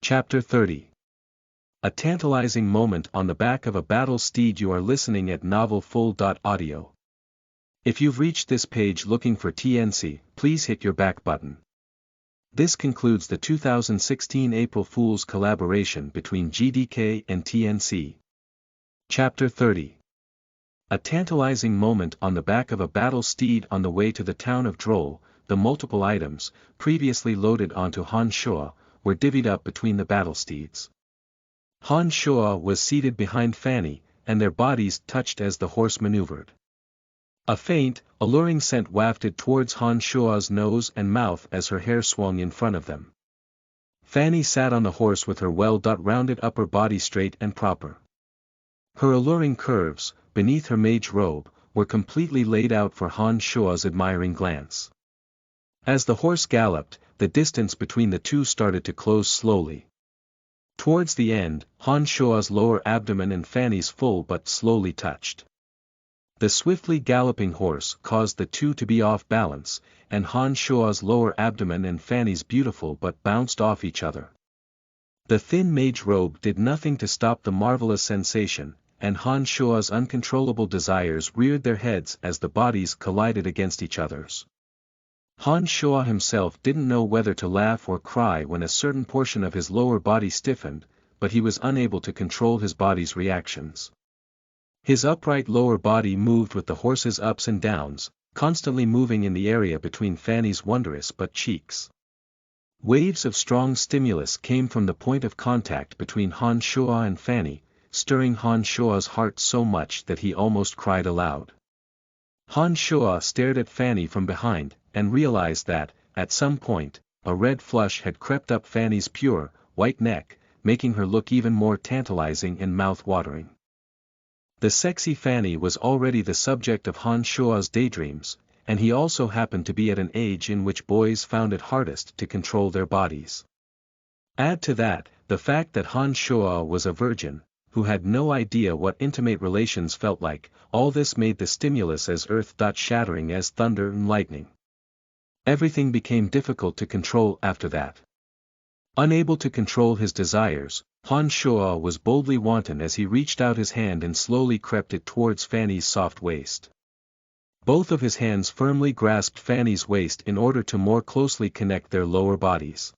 Chapter 30. A tantalizing moment on the back of a battle steed. You are listening at novelfull.audio. If you've reached this page looking for TNC, please hit your back button. This concludes the 2016 April Fool's collaboration between GDK and TNC. Chapter 30. A tantalizing moment on the back of a battle steed. On the way to the town of Droll, the multiple items, previously loaded onto Han Shoa, were divvied up between the battle steeds. Han Shoa was seated behind Fanny, and their bodies touched as the horse maneuvered. A faint, alluring scent wafted towards Han Shoa's nose and mouth as her hair swung in front of them. Fanny sat on the horse with her well-rounded upper body straight and proper. Her alluring curves, beneath her mage robe, were completely laid out for Han Shoa's admiring glance. As the horse galloped, the distance between the two started to close slowly. Towards the end, Han Shoa's lower abdomen and Fanny's full but slowly touched. The swiftly galloping horse caused the two to be off balance, and Han Shoa's lower abdomen and Fanny's beautiful but bounced off each other. The thin mage robe did nothing to stop the marvelous sensation, and Han Shoa's uncontrollable desires reared their heads as the bodies collided against each other's. Han Shoa himself didn't know whether to laugh or cry when a certain portion of his lower body stiffened, but he was unable to control his body's reactions. His upright lower body moved with the horse's ups and downs, constantly moving in the area between Fanny's wondrous butt cheeks. Waves of strong stimulus came from the point of contact between Han Shoa and Fanny, stirring Han Shoa's heart so much that he almost cried aloud. Han Shoa stared at Fanny from behind, and realized that, at some point, a red flush had crept up Fanny's pure, white neck, making her look even more tantalizing and mouth-watering. The sexy Fanny was already the subject of Han Shoa's daydreams, and he also happened to be at an age in which boys found it hardest to control their bodies. Add to that, the fact that Han Shoa was a virgin, who had no idea what intimate relations felt like. All this made the stimulus as earth-shattering as thunder and lightning. Everything became difficult to control after that. Unable to control his desires, Han Shoa was boldly wanton as he reached out his hand and slowly crept it towards Fanny's soft waist. Both of his hands firmly grasped Fanny's waist in order to more closely connect their lower bodies.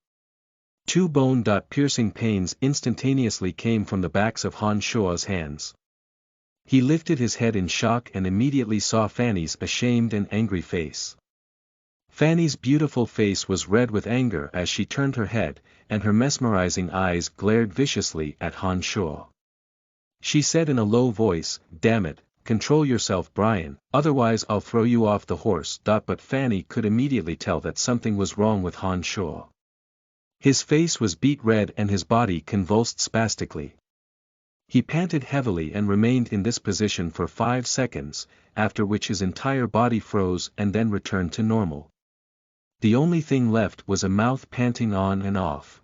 Two bone-piercing pains instantaneously came from the backs of Han Shoa's hands. He lifted his head in shock and immediately saw Fanny's ashamed and angry face. Fanny's beautiful face was red with anger as she turned her head, and her mesmerizing eyes glared viciously at Han Shoa. She said in a low voice, "Damn it, control yourself, Brian, otherwise I'll throw you off the horse." But Fanny could immediately tell that something was wrong with Han Shoa. His face was beet red and his body convulsed spastically. He panted heavily and remained in this position for 5 seconds, after which his entire body froze and then returned to normal. The only thing left was a mouth panting on and off.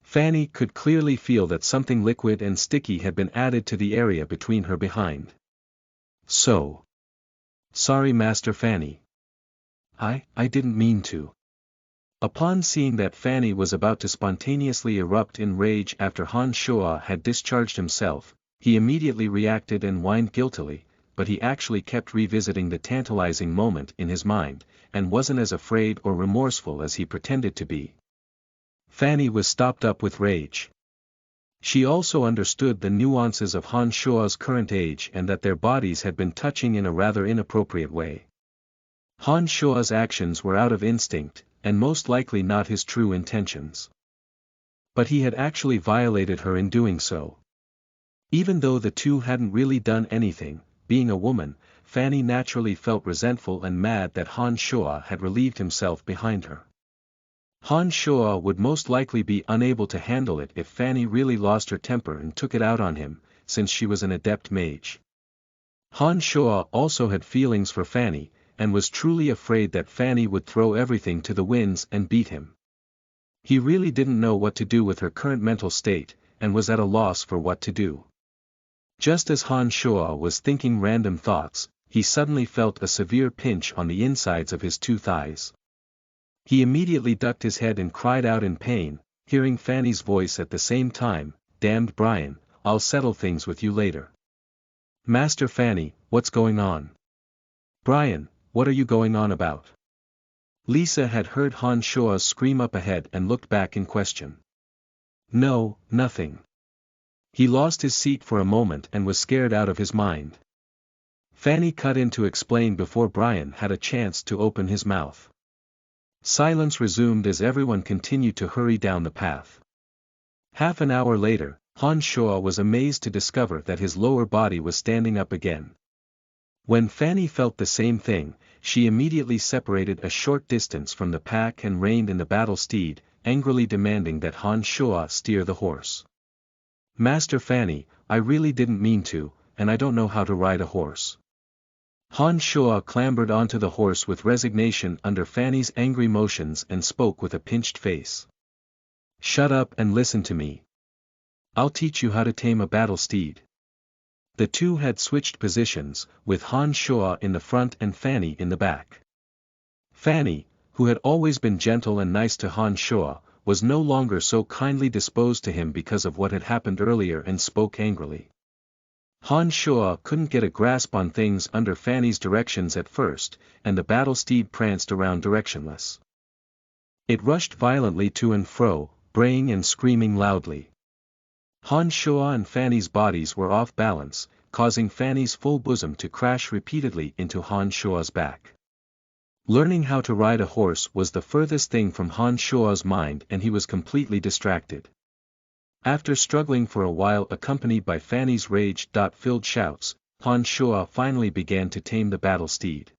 Fanny could clearly feel that something liquid and sticky had been added to the area between her behind. "So sorry, Master Fanny. I didn't mean to." Upon seeing that Fanny was about to spontaneously erupt in rage after Han Shoa had discharged himself, he immediately reacted and whined guiltily, but he actually kept revisiting the tantalizing moment in his mind, and wasn't as afraid or remorseful as he pretended to be. Fanny was stopped up with rage. She also understood the nuances of Han Shoa's current age and that their bodies had been touching in a rather inappropriate way. Han Shoa's actions were out of instinct, and most likely not his true intentions. But he had actually violated her in doing so. Even though the two hadn't really done anything, being a woman, Fanny naturally felt resentful and mad that Han Shoa had relieved himself behind her. Han Shoa would most likely be unable to handle it if Fanny really lost her temper and took it out on him, since she was an adept mage. Han Shoa also had feelings for Fanny, and was truly afraid that Fanny would throw everything to the winds and beat him. He really didn't know what to do with her current mental state, and was at a loss for what to do. Just as Han Shoa was thinking random thoughts, he suddenly felt a severe pinch on the insides of his 2 thighs. He immediately ducked his head and cried out in pain, hearing Fanny's voice at the same time, "Damned Brian, I'll settle things with you later." "Master Fanny, what's going on?" "Brian, what are you going on about?" Lisa had heard Han Shua's scream up ahead and looked back in question. "No, nothing." He lost his seat for a moment and was scared out of his mind. Fanny cut in to explain before Brian had a chance to open his mouth. Silence resumed as everyone continued to hurry down the path. Half an hour later, Han Shua was amazed to discover that his lower body was standing up again. When Fanny felt the same thing, she immediately separated a short distance from the pack and reined in the battle steed, angrily demanding that Han Shua steer the horse. "Master Fanny, I really didn't mean to, and I don't know how to ride a horse." Han Shua clambered onto the horse with resignation under Fanny's angry motions and spoke with a pinched face. "Shut up and listen to me. I'll teach you how to tame a battle steed." The two had switched positions, with Han Shua in the front and Fanny in the back. Fanny, who had always been gentle and nice to Han Shua, was no longer so kindly disposed to him because of what had happened earlier and spoke angrily. Han Shua couldn't get a grasp on things under Fanny's directions at first, and the battle steed pranced around directionless. It rushed violently to and fro, braying and screaming loudly. Han Shua and Fanny's bodies were off balance, causing Fanny's full bosom to crash repeatedly into Han Shua's back. Learning how to ride a horse was the furthest thing from Han Shua's mind and he was completely distracted. After struggling for a while accompanied by Fanny's rage-filled shouts, Han Shua finally began to tame the battle steed.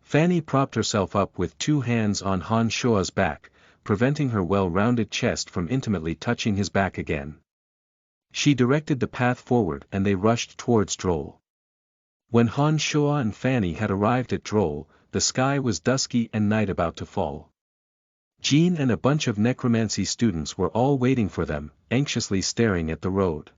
Fanny propped herself up with two hands on Han Shua's back, preventing her well-rounded chest from intimately touching his back again. She directed the path forward and they rushed towards Droll. When Han Shua and Fanny had arrived at Droll, the sky was dusky and night about to fall. Jean and a bunch of necromancy students were all waiting for them, anxiously staring at the road.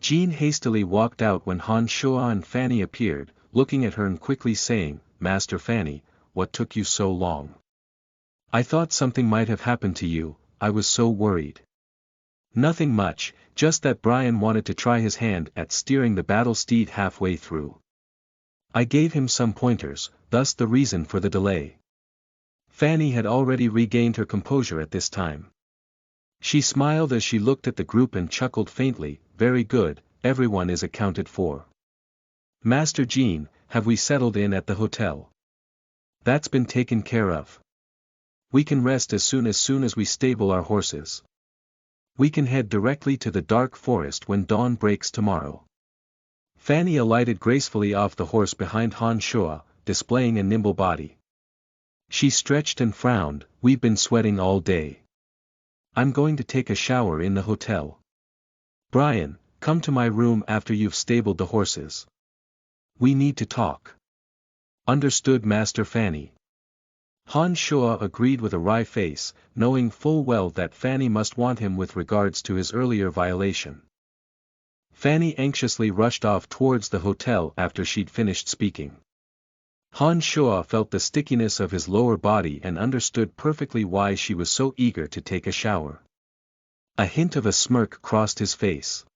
Jean hastily walked out when Han Shua and Fanny appeared, looking at her and quickly saying, "Master Fanny, what took you so long? I thought something might have happened to you, I was so worried." "Nothing much, just that Brian wanted to try his hand at steering the battle steed halfway through. I gave him some pointers, thus the reason for the delay." Fanny had already regained her composure at this time. She smiled as she looked at the group and chuckled faintly, "Very good, everyone is accounted for. Master Jean, have we settled in at the hotel?" "That's been taken care of. We can rest as soon as we stable our horses. We can head directly to the dark forest when dawn breaks tomorrow." Fanny alighted gracefully off the horse behind Han Shua, displaying a nimble body. She stretched and frowned, "We've been sweating all day. I'm going to take a shower in the hotel. Brian, come to my room after you've stabled the horses. We need to talk." "Understood, Master Fanny." Han Shua agreed with a wry face, knowing full well that Fanny must want him with regards to his earlier violation. Fanny anxiously rushed off towards the hotel after she'd finished speaking. Han Shua felt the stickiness of his lower body and understood perfectly why she was so eager to take a shower. A hint of a smirk crossed his face.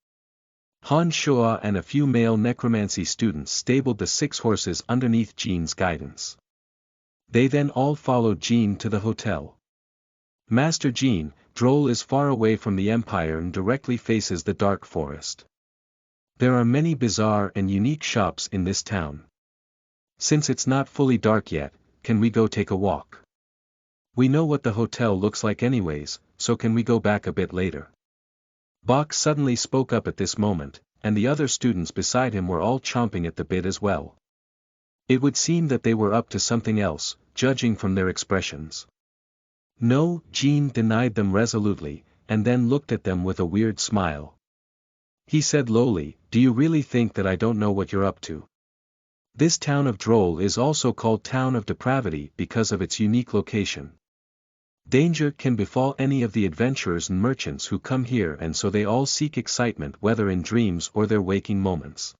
Han Shua and a few male necromancy students stabled the 6 horses underneath Jean's guidance. They then all followed Jean to the hotel. "Master Jean, Droll is far away from the Empire and directly faces the dark forest. There are many bizarre and unique shops in this town. Since it's not fully dark yet, can we go take a walk? We know what the hotel looks like anyways, so can we go back a bit later?" Bach suddenly spoke up at this moment, and the other students beside him were all chomping at the bit as well. It would seem that they were up to something else, judging from their expressions. "No," Jean denied them resolutely, and then looked at them with a weird smile. He said lowly, "Do you really think that I don't know what you're up to? This town of Droll is also called Town of Depravity because of its unique location. Danger can befall any of the adventurers and merchants who come here, and so they all seek excitement whether in dreams or their waking moments.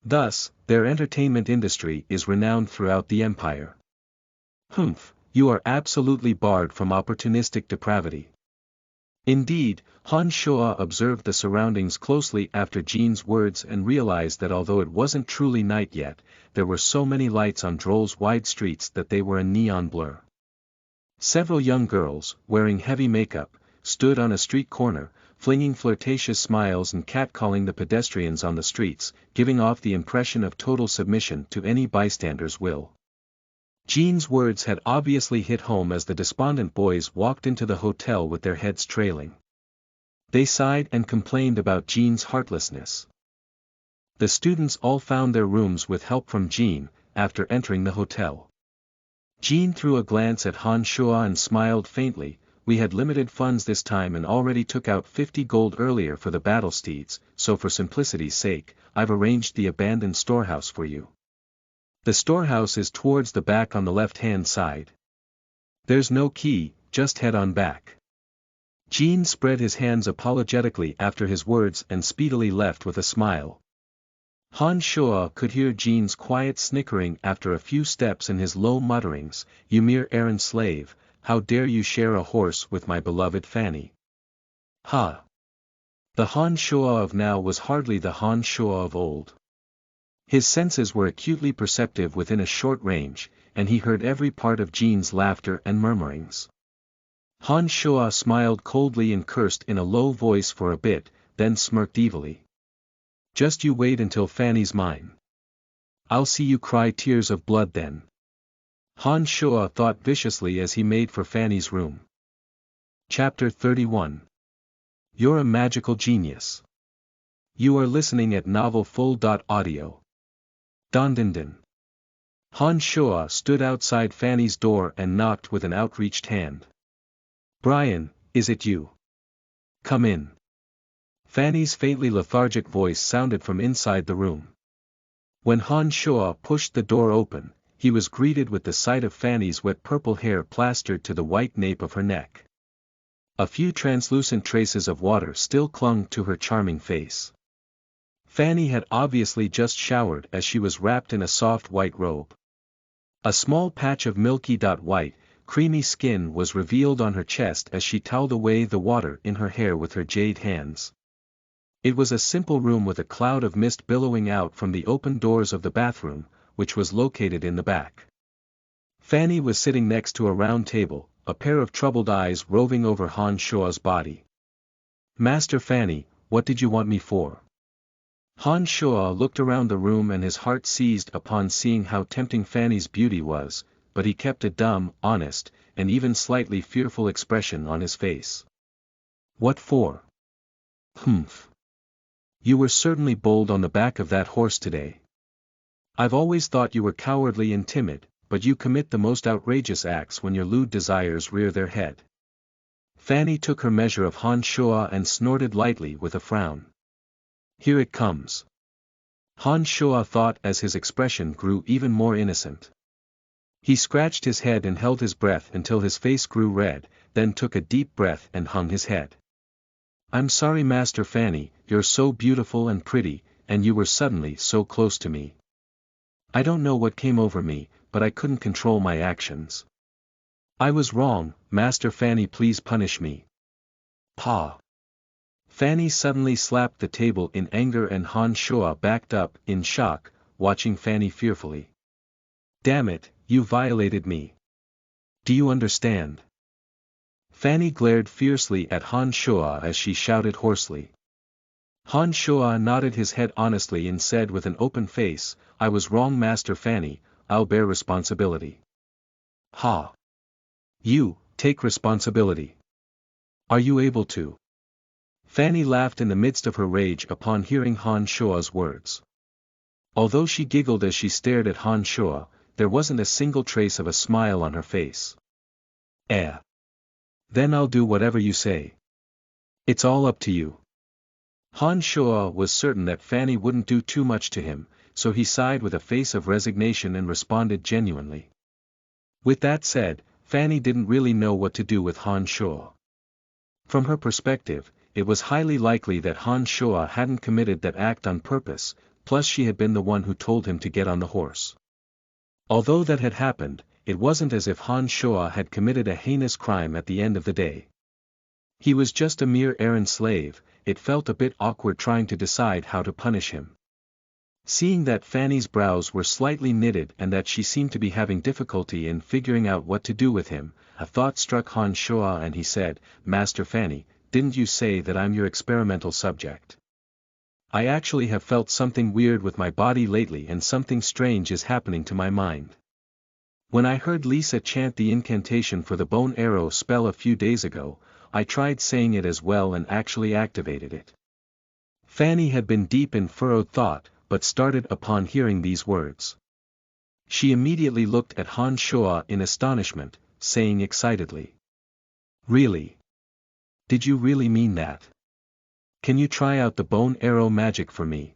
Thus, their entertainment industry is renowned throughout the empire." "Humph, you are absolutely barred from opportunistic depravity. Indeed, Han Shoa observed the surroundings closely after Jean's words and realized that although it wasn't truly night yet, there were so many lights on Droll's wide streets that they were a neon blur. Several young girls, wearing heavy makeup, stood on a street corner, flinging flirtatious smiles and catcalling the pedestrians on the streets, giving off the impression of total submission to any bystander's will. Jean's words had obviously hit home as the despondent boys walked into the hotel with their heads trailing. They sighed and complained about Jean's heartlessness. The students all found their rooms with help from Jean, after entering the hotel. Jean threw a glance at Han Shoa and smiled faintly. We had limited funds this time and already took out 50 gold earlier for the battle steeds, so for simplicity's sake, I've arranged the abandoned storehouse for you. The storehouse is towards the back on the left-hand side. There's no key, just head on back. Jean spread his hands apologetically after his words and speedily left with a smile. Han Shoa could hear Jean's quiet snickering after a few steps and his low mutterings, "You mere errand slave, how dare you share a horse with my beloved Fanny?" Ha! The Han Shoa of now was hardly the Han Shoa of old. His senses were acutely perceptive within a short range, and he heard every part of Jean's laughter and murmurings. Han Shoa smiled coldly and cursed in a low voice for a bit, then smirked evilly. "Just you wait until Fanny's mine. I'll see you cry tears of blood then." Han Shoa thought viciously as he made for Fanny's room. Chapter 31. You're a magical genius. You are listening at novelfull.audio. Dondindin. Han Shoa stood outside Fanny's door and knocked with an outreached hand. "Brian, is it you? Come in." Fanny's faintly lethargic voice sounded from inside the room. When Han Shoa pushed the door open, he was greeted with the sight of Fanny's wet purple hair plastered to the white nape of her neck. A few translucent traces of water still clung to her charming face. Fanny had obviously just showered as she was wrapped in a soft white robe. A small patch of milky white, creamy skin was revealed on her chest as she toweled away the water in her hair with her jade hands. It was a simple room with a cloud of mist billowing out from the open doors of the bathroom, which was located in the back. Fanny was sitting next to a round table, a pair of troubled eyes roving over Han Shoa's body. "Master Fanny, what did you want me for?" Han Shoa looked around the room and his heart seized upon seeing how tempting Fanny's beauty was, but he kept a dumb, honest, and even slightly fearful expression on his face. "What for?" "Humph. You were certainly bold on the back of that horse today. I've always thought you were cowardly and timid, but you commit the most outrageous acts when your lewd desires rear their head." Fanny took her measure of Han Shoa and snorted lightly with a frown. "Here it comes." Han Shoa thought as his expression grew even more innocent. He scratched his head and held his breath until his face grew red, then took a deep breath and hung his head. "I'm sorry Master Fanny, you're so beautiful and pretty, and you were suddenly so close to me. I don't know what came over me, but I couldn't control my actions. I was wrong, Master Fanny, please punish me." "Pa!" Fanny suddenly slapped the table in anger and Han Shoa backed up in shock, watching Fanny fearfully. "Damn it, you violated me. Do you understand?" Fanny glared fiercely at Han Shoa as she shouted hoarsely. Han Shoa nodded his head honestly and said with an open face, "I was wrong Master Fanny, I'll bear responsibility." "Ha! You, take responsibility. Are you able to?" Fanny laughed in the midst of her rage upon hearing Han Shoa's words. Although she giggled as she stared at Han Shoa, there wasn't a single trace of a smile on her face. "Eh. Then I'll do whatever you say. It's all up to you." Han Shoa was certain that Fanny wouldn't do too much to him, so he sighed with a face of resignation and responded genuinely. With that said, Fanny didn't really know what to do with Han Shoa. From her perspective, it was highly likely that Han Shoa hadn't committed that act on purpose, plus she had been the one who told him to get on the horse. Although that had happened, it wasn't as if Han Shoa had committed a heinous crime at the end of the day. He was just a mere errand slave. It felt a bit awkward trying to decide how to punish him. Seeing that Fanny's brows were slightly knitted and that she seemed to be having difficulty in figuring out what to do with him, a thought struck Han Shuo and he said, "Master Fanny, didn't you say that I'm your experimental subject? I actually have felt something weird with my body lately and something strange is happening to my mind. When I heard Lisa chant the incantation for the bone arrow spell a few days ago, I tried saying it as well and actually activated it." Fanny had been deep in furrowed thought, but started upon hearing these words. She immediately looked at Han Shuo in astonishment, saying excitedly, "Really? Did you really mean that? Can you try out the bone arrow magic for me?"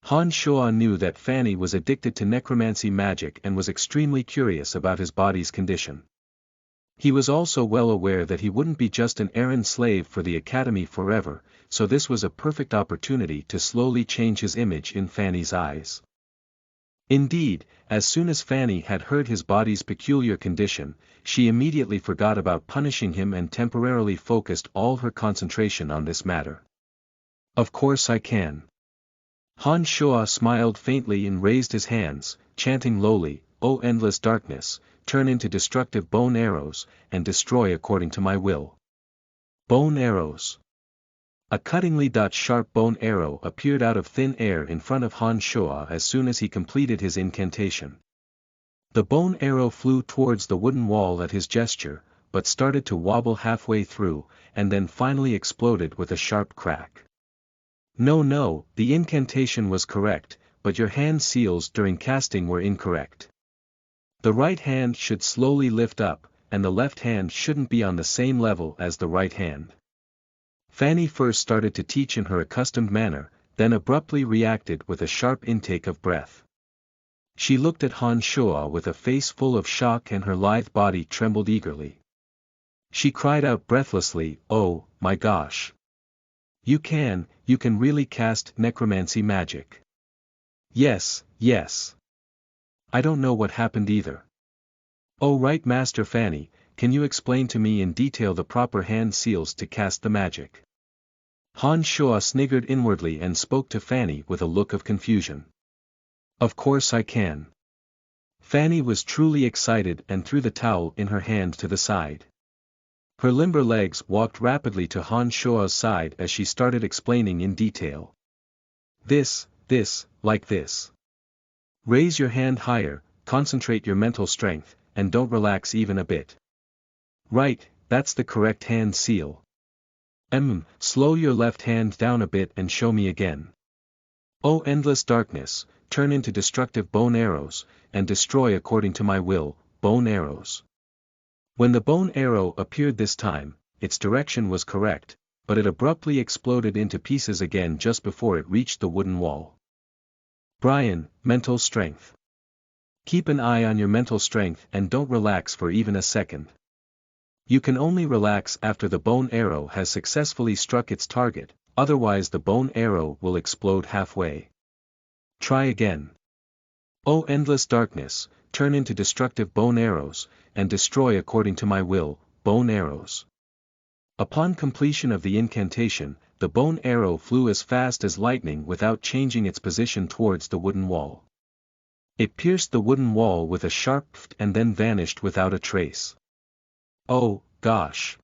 Han Shuo knew that Fanny was addicted to necromancy magic and was extremely curious about his body's condition. He was also well aware that he wouldn't be just an errand slave for the academy forever, so this was a perfect opportunity to slowly change his image in Fanny's eyes. Indeed, as soon as Fanny had heard his body's peculiar condition, she immediately forgot about punishing him and temporarily focused all her concentration on this matter. "Of course I can." Han Shuo smiled faintly and raised his hands, chanting lowly, "O endless darkness, turn into destructive bone arrows, and destroy according to my will." Bone arrows. A cuttingly sharp bone arrow appeared out of thin air in front of Han Shuo as soon as he completed his incantation. The bone arrow flew towards the wooden wall at his gesture, but started to wobble halfway through, and then finally exploded with a sharp crack. No, the incantation was correct, but your hand seals during casting were incorrect. The right hand should slowly lift up, and the left hand shouldn't be on the same level as the right hand. Fanny first started to teach in her accustomed manner, then abruptly reacted with a sharp intake of breath. She looked at Han Shuo with a face full of shock and her lithe body trembled eagerly. She cried out breathlessly, "Oh, my gosh! You can really cast necromancy magic." Yes. I don't know what happened either." "Oh right, Master Fanny, can you explain to me in detail the proper hand seals to cast the magic?" Han Shuo sniggered inwardly and spoke to Fanny with a look of confusion. "Of course I can." Fanny was truly excited and threw the towel in her hand to the side. Her limber legs walked rapidly to Han Shuo's side as she started explaining in detail. This, like this. Raise your hand higher, concentrate your mental strength, and don't relax even a bit. Right, that's the correct hand seal. Slow your left hand down a bit and show me again. "Oh endless darkness, turn into destructive bone arrows, and destroy according to my will, bone arrows." When the bone arrow appeared this time, its direction was correct, but it abruptly exploded into pieces again just before it reached the wooden wall. Brian, mental strength. Keep an eye on your mental strength and don't relax for even a second. You can only relax after the bone arrow has successfully struck its target, otherwise the bone arrow will explode halfway. Try again. "Oh endless darkness, turn into destructive bone arrows, and destroy according to my will, bone arrows." Upon completion of the incantation, the bone arrow flew as fast as lightning without changing its position towards the wooden wall. It pierced the wooden wall with a sharp pft and then vanished without a trace. "Oh, gosh.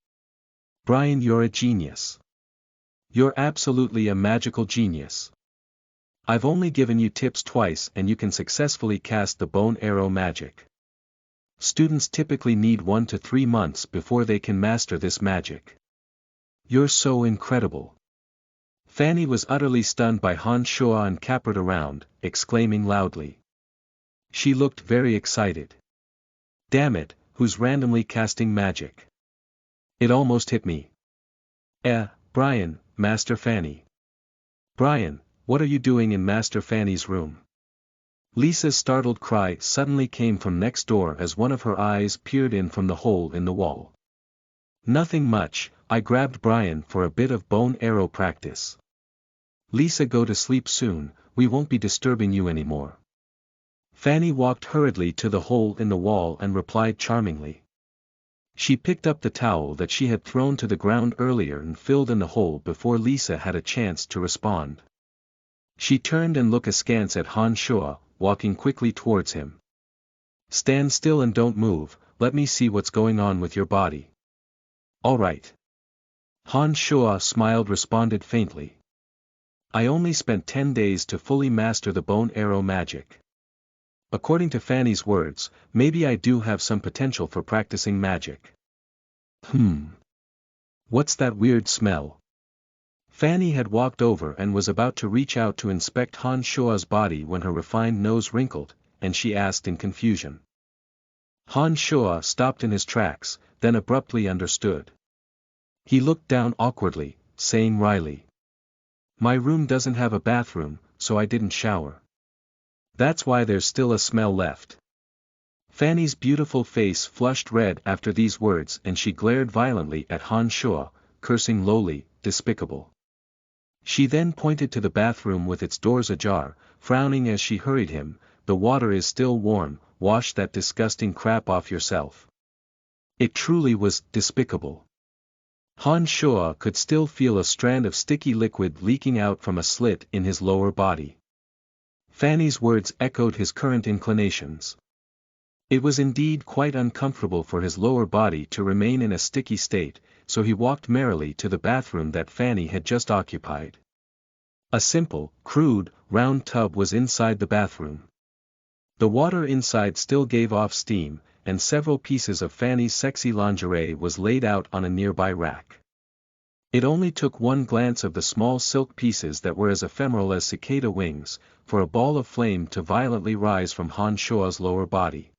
Brian, you're a genius. You're absolutely a magical genius. I've only given you tips twice and you can successfully cast the bone arrow magic. Students typically need 1 to 3 months before they can master this magic. You're so incredible." Fanny was utterly stunned by Han Shuo and capered around, exclaiming loudly. She looked very excited. "Damn it, who's randomly casting magic? It almost hit me." Brian, Master Fanny." "Brian, what are you doing in Master Fanny's room?" Lisa's startled cry suddenly came from next door as one of her eyes peered in from the hole in the wall. "Nothing much, I grabbed Brian for a bit of bone arrow practice." "Lisa, go to sleep soon, we won't be disturbing you anymore." Fanny walked hurriedly to the hole in the wall and replied charmingly. She picked up the towel that she had thrown to the ground earlier and filled in the hole before Lisa had a chance to respond. She turned and looked askance at Han Shuo, walking quickly towards him. "Stand still and don't move, let me see what's going on with your body." "All right." Han Shuo smiled, responded faintly. "I only spent 10 days to fully master the bone arrow magic. According to Fanny's words, maybe I do have some potential for practicing magic." What's that weird smell?" Fanny had walked over and was about to reach out to inspect Han Shuo's body when her refined nose wrinkled, and she asked in confusion. Han Shuo stopped in his tracks, then abruptly understood. He looked down awkwardly, saying wryly, "My room doesn't have a bathroom, so I didn't shower. That's why there's still a smell left." Fanny's beautiful face flushed red after these words and she glared violently at Han Shuo, cursing lowly, "Despicable." She then pointed to the bathroom with its doors ajar, frowning as she hurried him, "The water is still warm, wash that disgusting crap off yourself." It truly was despicable. Han Shuo could still feel a strand of sticky liquid leaking out from a slit in his lower body. Fanny's words echoed his current inclinations. It was indeed quite uncomfortable for his lower body to remain in a sticky state, so he walked merrily to the bathroom that Fanny had just occupied. A simple, crude, round tub was inside the bathroom. The water inside still gave off steam, and several pieces of Fanny's sexy lingerie was laid out on a nearby rack. It only took one glance of the small silk pieces that were as ephemeral as cicada wings, for a ball of flame to violently rise from Han Shuo's lower body.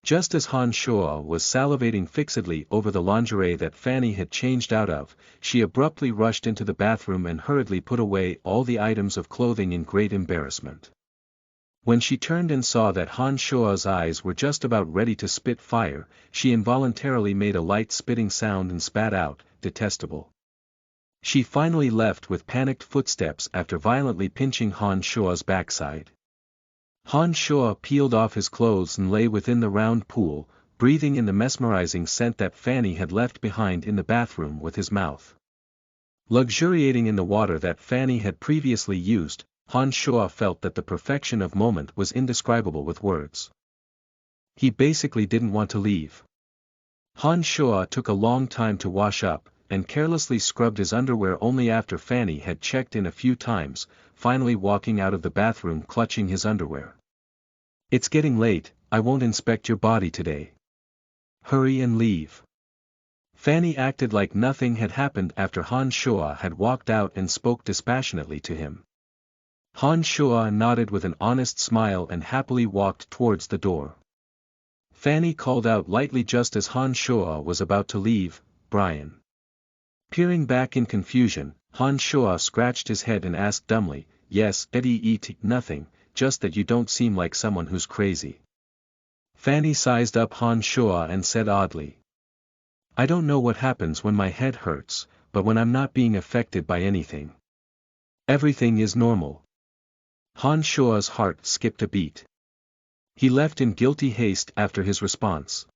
Just as Han Shuo was salivating fixedly over the lingerie that Fanny had changed out of, she abruptly rushed into the bathroom and hurriedly put away all the items of clothing in great embarrassment. When she turned and saw that Han Shuo's eyes were just about ready to spit fire, she involuntarily made a light spitting sound and spat out, "Detestable." She finally left with panicked footsteps after violently pinching Han Shuo's backside. Han Shuo peeled off his clothes and lay within the round pool, breathing in the mesmerizing scent that Fanny had left behind in the bathroom with his mouth. Luxuriating in the water that Fanny had previously used, Han Shuo felt that the perfection of moment was indescribable with words. He basically didn't want to leave. Han Shuo took a long time to wash up, and carelessly scrubbed his underwear only after Fanny had checked in a few times, finally walking out of the bathroom clutching his underwear. "It's getting late, I won't inspect your body today. Hurry and leave." Fanny acted like nothing had happened after Han Shuo had walked out and spoke dispassionately to him. Han Shuo nodded with an honest smile and happily walked towards the door. Fanny called out lightly just as Han Shuo was about to leave, "Brian." Peering back in confusion, Han Shuo scratched his head and asked dumbly, "Yes, Eddie, nothing, just that you don't seem like someone who's crazy." Fanny sized up Han Shuo and said oddly, "I don't know what happens when my head hurts, but when I'm not being affected by anything, everything is normal." Han Shuo's heart skipped a beat. He left in guilty haste after his response.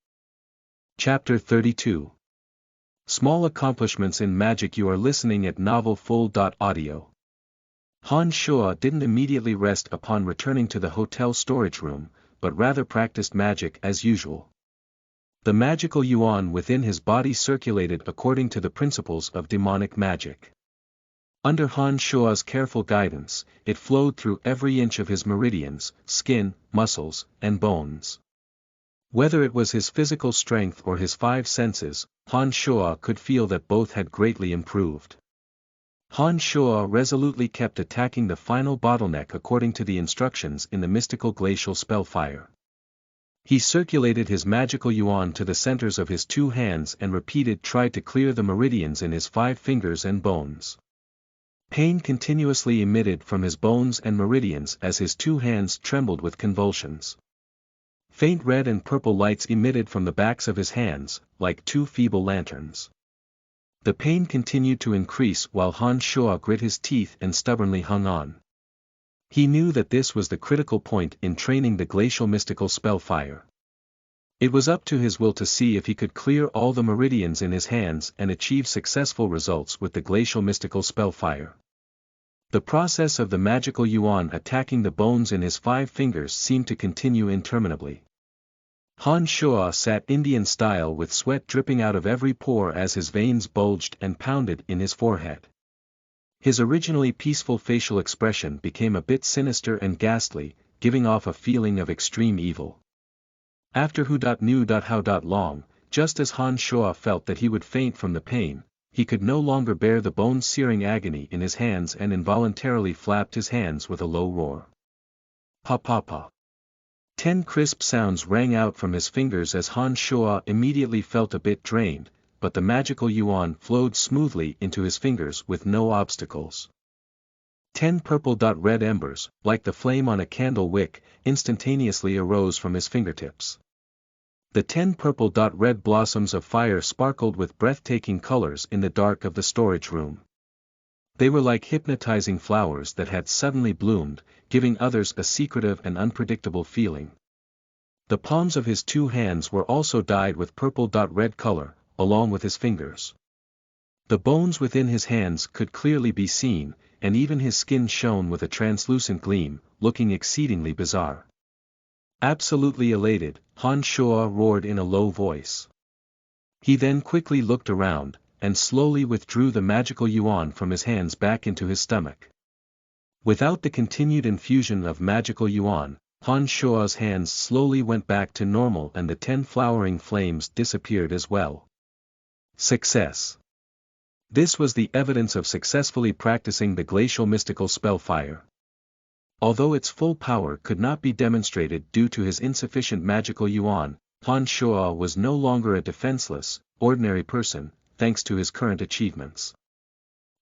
Chapter 32. Small Accomplishments in Magic. You are listening at novelfull.audio. Han Shuo didn't immediately rest upon returning to the hotel storage room, but rather practiced magic as usual. The magical yuan within his body circulated according to the principles of demonic magic. Under Han Shuo's careful guidance, it flowed through every inch of his meridians, skin, muscles, and bones. Whether it was his physical strength or his 5 senses, Han Shuo could feel that both had greatly improved. Han Shuo resolutely kept attacking the final bottleneck according to the instructions in the mystical glacial spell fire. He circulated his magical yuan to the centers of his 2 hands and tried to clear the meridians in his 5 fingers and bones. Pain continuously emitted from his bones and meridians as his 2 hands trembled with convulsions. Faint red and purple lights emitted from the backs of his hands, like 2 feeble lanterns. The pain continued to increase while Han Shuo grit his teeth and stubbornly hung on. He knew that this was the critical point in training the glacial mystical spell fire. It was up to his will to see if he could clear all the meridians in his hands and achieve successful results with the glacial mystical spell fire. The process of the magical yuan attacking the bones in his 5 fingers seemed to continue interminably. Han Shuo sat Indian style with sweat dripping out of every pore as his veins bulged and pounded in his forehead. His originally peaceful facial expression became a bit sinister and ghastly, giving off a feeling of extreme evil. After who knew how long, just as Han Shuo felt that he would faint from the pain, he could no longer bear the bone-searing agony in his hands and involuntarily flapped his hands with a low roar. Pa pa pa. 10 crisp sounds rang out from his fingers as Han Shuo immediately felt a bit drained, but the magical yuan flowed smoothly into his fingers with no obstacles. 10 purple red embers, like the flame on a candle wick, instantaneously arose from his fingertips. The 10 purple red blossoms of fire sparkled with breathtaking colors in the dark of the storage room. They were like hypnotizing flowers that had suddenly bloomed, giving others a secretive and unpredictable feeling. The palms of his 2 hands were also dyed with purple red color, along with his fingers. The bones within his hands could clearly be seen, and even his skin shone with a translucent gleam, looking exceedingly bizarre. Absolutely elated, Han Shuo roared in a low voice. He then quickly looked around, and slowly withdrew the magical yuan from his hands back into his stomach. Without the continued infusion of magical yuan, Han Shuo's hands slowly went back to normal and the 10 flowering flames disappeared as well. Success. This was the evidence of successfully practicing the glacial mystical spell fire. Although its full power could not be demonstrated due to his insufficient magical yuan, Han Shuo was no longer a defenseless, ordinary person, thanks to his current achievements.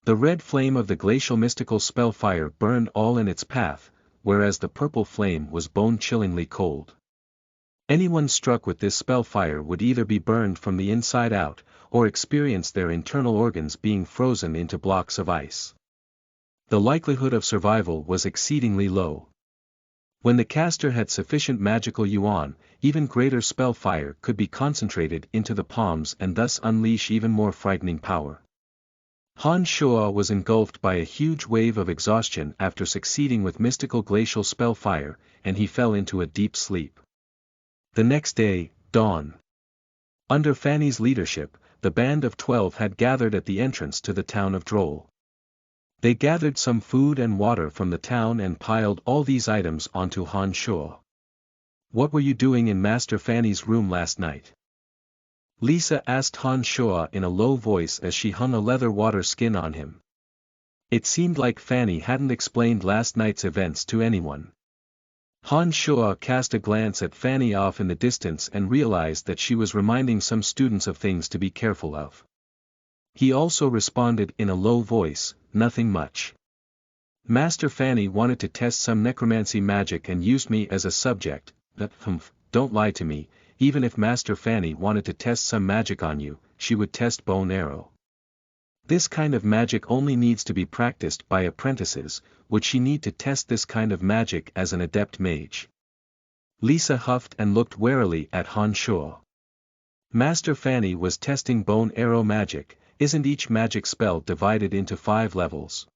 The red flame of the glacial mystical spell fire burned all in its path, whereas the purple flame was bone-chillingly cold. Anyone struck with this spell fire would either be burned from the inside out, or experience their internal organs being frozen into blocks of ice. The likelihood of survival was exceedingly low. When the caster had sufficient magical yuan, even greater spell fire could be concentrated into the palms and thus unleash even more frightening power. Han Shuo was engulfed by a huge wave of exhaustion after succeeding with mystical glacial spell fire, and he fell into a deep sleep. The next day, dawn. Under Fanny's leadership, the band of 12 had gathered at the entrance to the town of Droll. They gathered some food and water from the town and piled all these items onto Han Shuo. "What were you doing in Master Fanny's room last night?" Lisa asked Han Shuo in a low voice as she hung a leather water skin on him. It seemed like Fanny hadn't explained last night's events to anyone. Han Shuo cast a glance at Fanny off in the distance and realized that she was reminding some students of things to be careful of. He also responded in a low voice, "Nothing much. Master Fanny wanted to test some necromancy magic and used me as a subject, don't lie to me, even if Master Fanny wanted to test some magic on you, she would test bow and arrow. This kind of magic only needs to be practiced by apprentices, would she need to test this kind of magic as an adept mage?" Lisa huffed and looked warily at Han Shuo. Master Fanny was testing bow and arrow magic. Isn't each magic spell divided into 5 levels?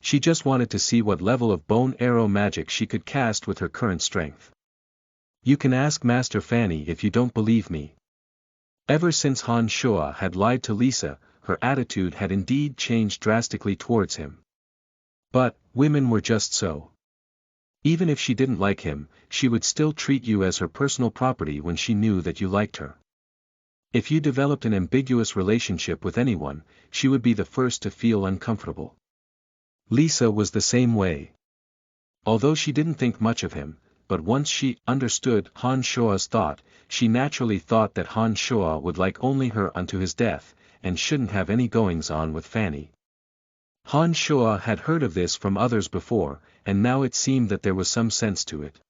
She just wanted to see what level of bow and arrow magic she could cast with her current strength. "You can ask Master Fanny if you don't believe me." Ever since Han Shuo had lied to Lisa, her attitude had indeed changed drastically towards him. But, women were just so. Even if she didn't like him, she would still treat you as her personal property when she knew that you liked her. If you developed an ambiguous relationship with anyone, she would be the first to feel uncomfortable. Lisa was the same way. Although she didn't think much of him, but once she understood Han Shuo's thought, she naturally thought that Han Shuo would like only her unto his death, and shouldn't have any goings-on with Fanny. Han Shuo had heard of this from others before, and now it seemed that there was some sense to it.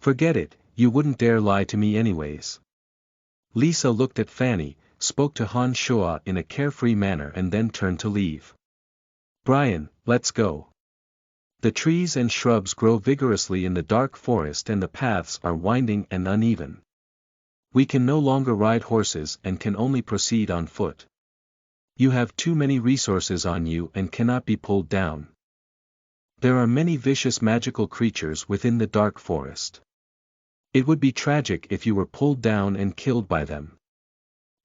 "Forget it, you wouldn't dare lie to me anyways." Lisa looked at Fanny, spoke to Han Shuo in a carefree manner and then turned to leave. "Brian, let's go. The trees and shrubs grow vigorously in the dark forest and the paths are winding and uneven. We can no longer ride horses and can only proceed on foot. You have too many resources on you and cannot be pulled down. There are many vicious magical creatures within the dark forest. It would be tragic if you were pulled down and killed by them.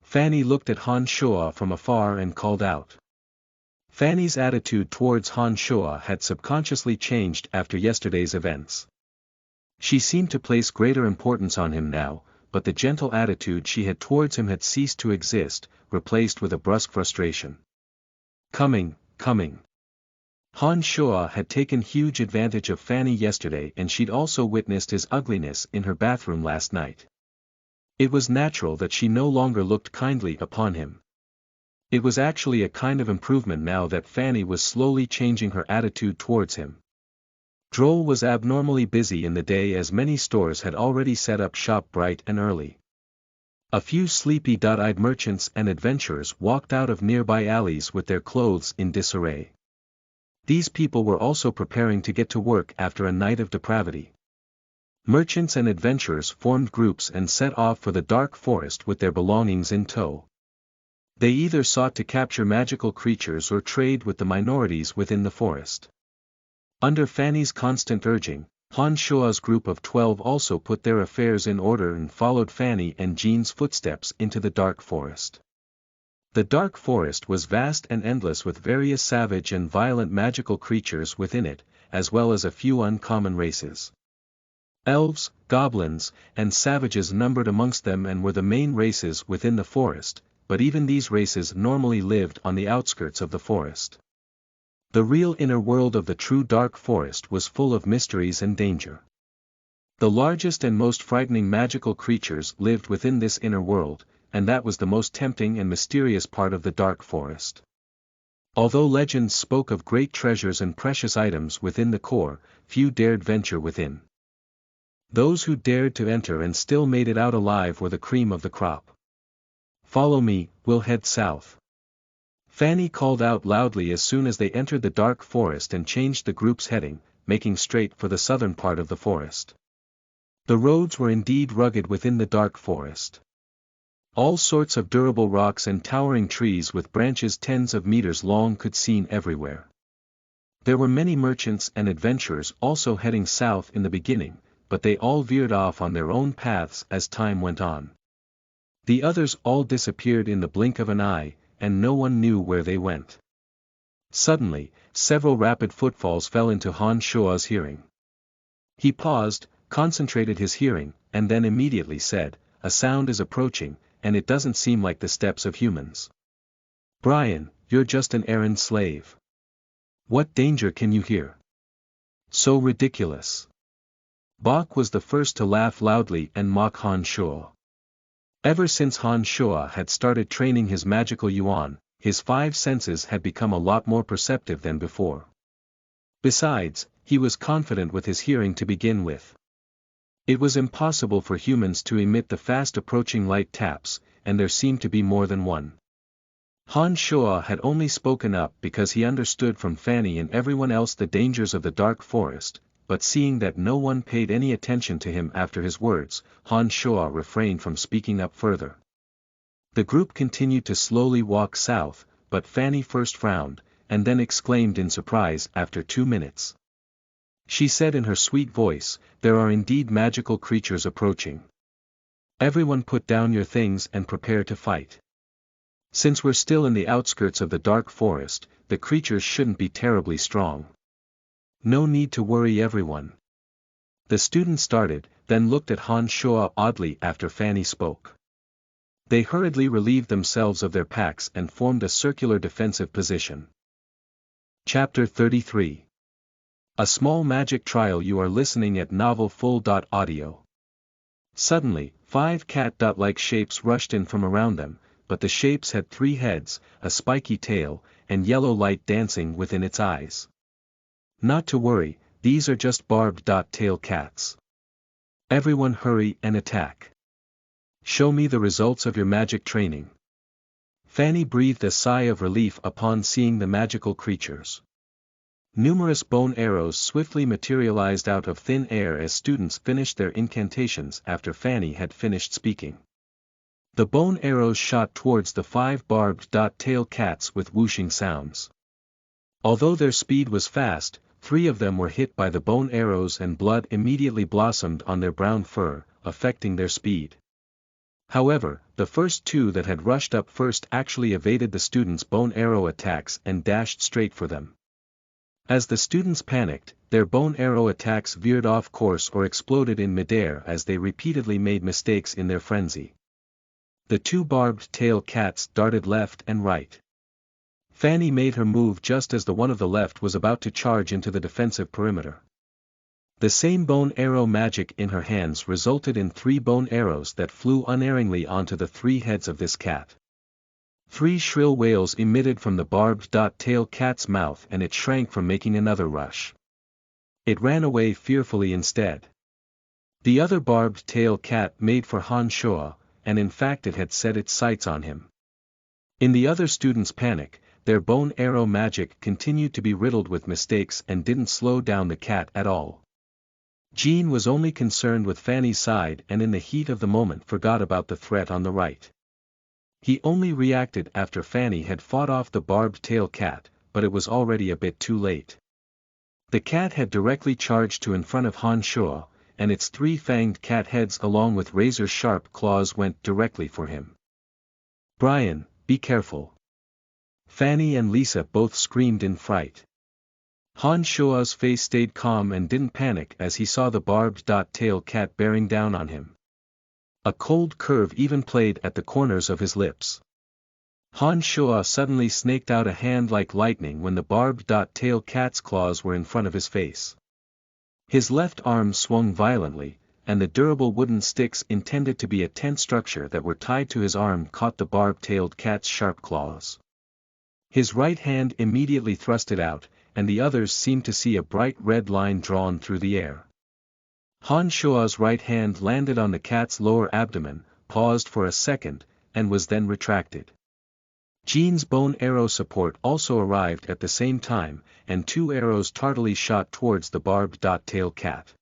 Fanny looked at Han Shuo from afar and called out. Fanny's attitude towards Han Shuo had subconsciously changed after yesterday's events. She seemed to place greater importance on him now, but the gentle attitude she had towards him had ceased to exist, replaced with a brusque frustration. Coming. Han Shuo had taken huge advantage of Fanny yesterday, and she'd also witnessed his ugliness in her bathroom last night. It was natural that she no longer looked kindly upon him. It was actually a kind of improvement now that Fanny was slowly changing her attitude towards him. Droll was abnormally busy in the day as many stores had already set up shop bright and early. A few sleepy-eyed merchants and adventurers walked out of nearby alleys with their clothes in disarray. These people were also preparing to get to work after a night of depravity. Merchants and adventurers formed groups and set off for the dark forest with their belongings in tow. They either sought to capture magical creatures or trade with the minorities within the forest. Under Fanny's constant urging, Han Shuo's group of 12 also put their affairs in order and followed Fanny and Jean's footsteps into the dark forest. The dark forest was vast and endless with various savage and violent magical creatures within it, as well as a few uncommon races. Elves, goblins, and savages numbered amongst them and were the main races within the forest, but even these races normally lived on the outskirts of the forest. The real inner world of the true dark forest was full of mysteries and danger. The largest and most frightening magical creatures lived within this inner world, and that was the most tempting and mysterious part of the dark forest. Although legends spoke of great treasures and precious items within the core, few dared venture within. Those who dared to enter and still made it out alive were the cream of the crop. Follow me, we'll head south. Fanny called out loudly as soon as they entered the dark forest and changed the group's heading, making straight for the southern part of the forest. The roads were indeed rugged within the dark forest. All sorts of durable rocks and towering trees with branches tens of meters long could be seen everywhere. There were many merchants and adventurers also heading south in the beginning, but they all veered off on their own paths as time went on. The others all disappeared in the blink of an eye, and no one knew where they went. Suddenly, several rapid footfalls fell into Han Shuo's hearing. He paused, concentrated his hearing, and then immediately said, "A sound is approaching, and it doesn't seem like the steps of humans. Brian, you're just an errand slave. What danger can you hear? So ridiculous." Bach was the first to laugh loudly and mock Han Shuo. Ever since Han Shuo had started training his magical yuan, his 5 senses had become a lot more perceptive than before. Besides, he was confident with his hearing to begin with. It was impossible for humans to emit the fast approaching light taps, and there seemed to be more than one. Han Shuo had only spoken up because he understood from Fanny and everyone else the dangers of the dark forest, but seeing that no one paid any attention to him after his words, Han Shuo refrained from speaking up further. The group continued to slowly walk south, but Fanny first frowned, and then exclaimed in surprise after 2 minutes. She said in her sweet voice, "There are indeed magical creatures approaching. Everyone put down your things and prepare to fight. Since we're still in the outskirts of the dark forest, the creatures shouldn't be terribly strong. No need to worry everyone." The students started, then looked at Han Shuo oddly after Fanny spoke. They hurriedly relieved themselves of their packs and formed a circular defensive position. Chapter 33. A small magic trial. You are listening at novelfull.audio. Suddenly, 5 cat-like shapes rushed in from around them, but the shapes had 3 heads, a spiky tail, and yellow light dancing within its eyes. Not to worry, these are just barbed tail cats. Everyone hurry and attack. Show me the results of your magic training. Fanny breathed a sigh of relief upon seeing the magical creatures. Numerous bone arrows swiftly materialized out of thin air as students finished their incantations after Fanny had finished speaking. The bone arrows shot towards the 5 barbed-tail cats with whooshing sounds. Although their speed was fast, 3 of them were hit by the bone arrows and blood immediately blossomed on their brown fur, affecting their speed. However, the first 2 that had rushed up first actually evaded the students' bone arrow attacks and dashed straight for them. As the students panicked, their bone arrow attacks veered off course or exploded in midair as they repeatedly made mistakes in their frenzy. The 2 barbed-tail cats darted left and right. Fanny made her move just as the one of the left was about to charge into the defensive perimeter. The same bone arrow magic in her hands resulted in 3 bone arrows that flew unerringly onto the 3 heads of this cat. 3 shrill wails emitted from the barbed-tail cat's mouth and it shrank from making another rush. It ran away fearfully instead. The other barbed-tail cat made for Han Shuo, and in fact it had set its sights on him. In the other students' panic, their bone arrow magic continued to be riddled with mistakes and didn't slow down the cat at all. Jean was only concerned with Fanny's side and in the heat of the moment forgot about the threat on the right. He only reacted after Fanny had fought off the barbed-tail cat, but it was already a bit too late. The cat had directly charged to in front of Han Shuo, and its 3-fanged cat heads along with razor-sharp claws went directly for him. "Brian, be careful." Fanny and Lisa both screamed in fright. Han Shuo's face stayed calm and didn't panic as he saw the barbed-tail cat bearing down on him. A cold curve even played at the corners of his lips. Han Shuo suddenly snaked out a hand like lightning when the barbed-tail cat's claws were in front of his face. His left arm swung violently, and the durable wooden sticks intended to be a tent structure that were tied to his arm caught the barbed-tailed cat's sharp claws. His right hand immediately thrust it out, and the others seemed to see a bright red line drawn through the air. Han Shuo's right hand landed on the cat's lower abdomen, paused for a second, and was then retracted. Jean's bone arrow support also arrived at the same time, and 2 arrows tardily shot towards the barbed-tail cat.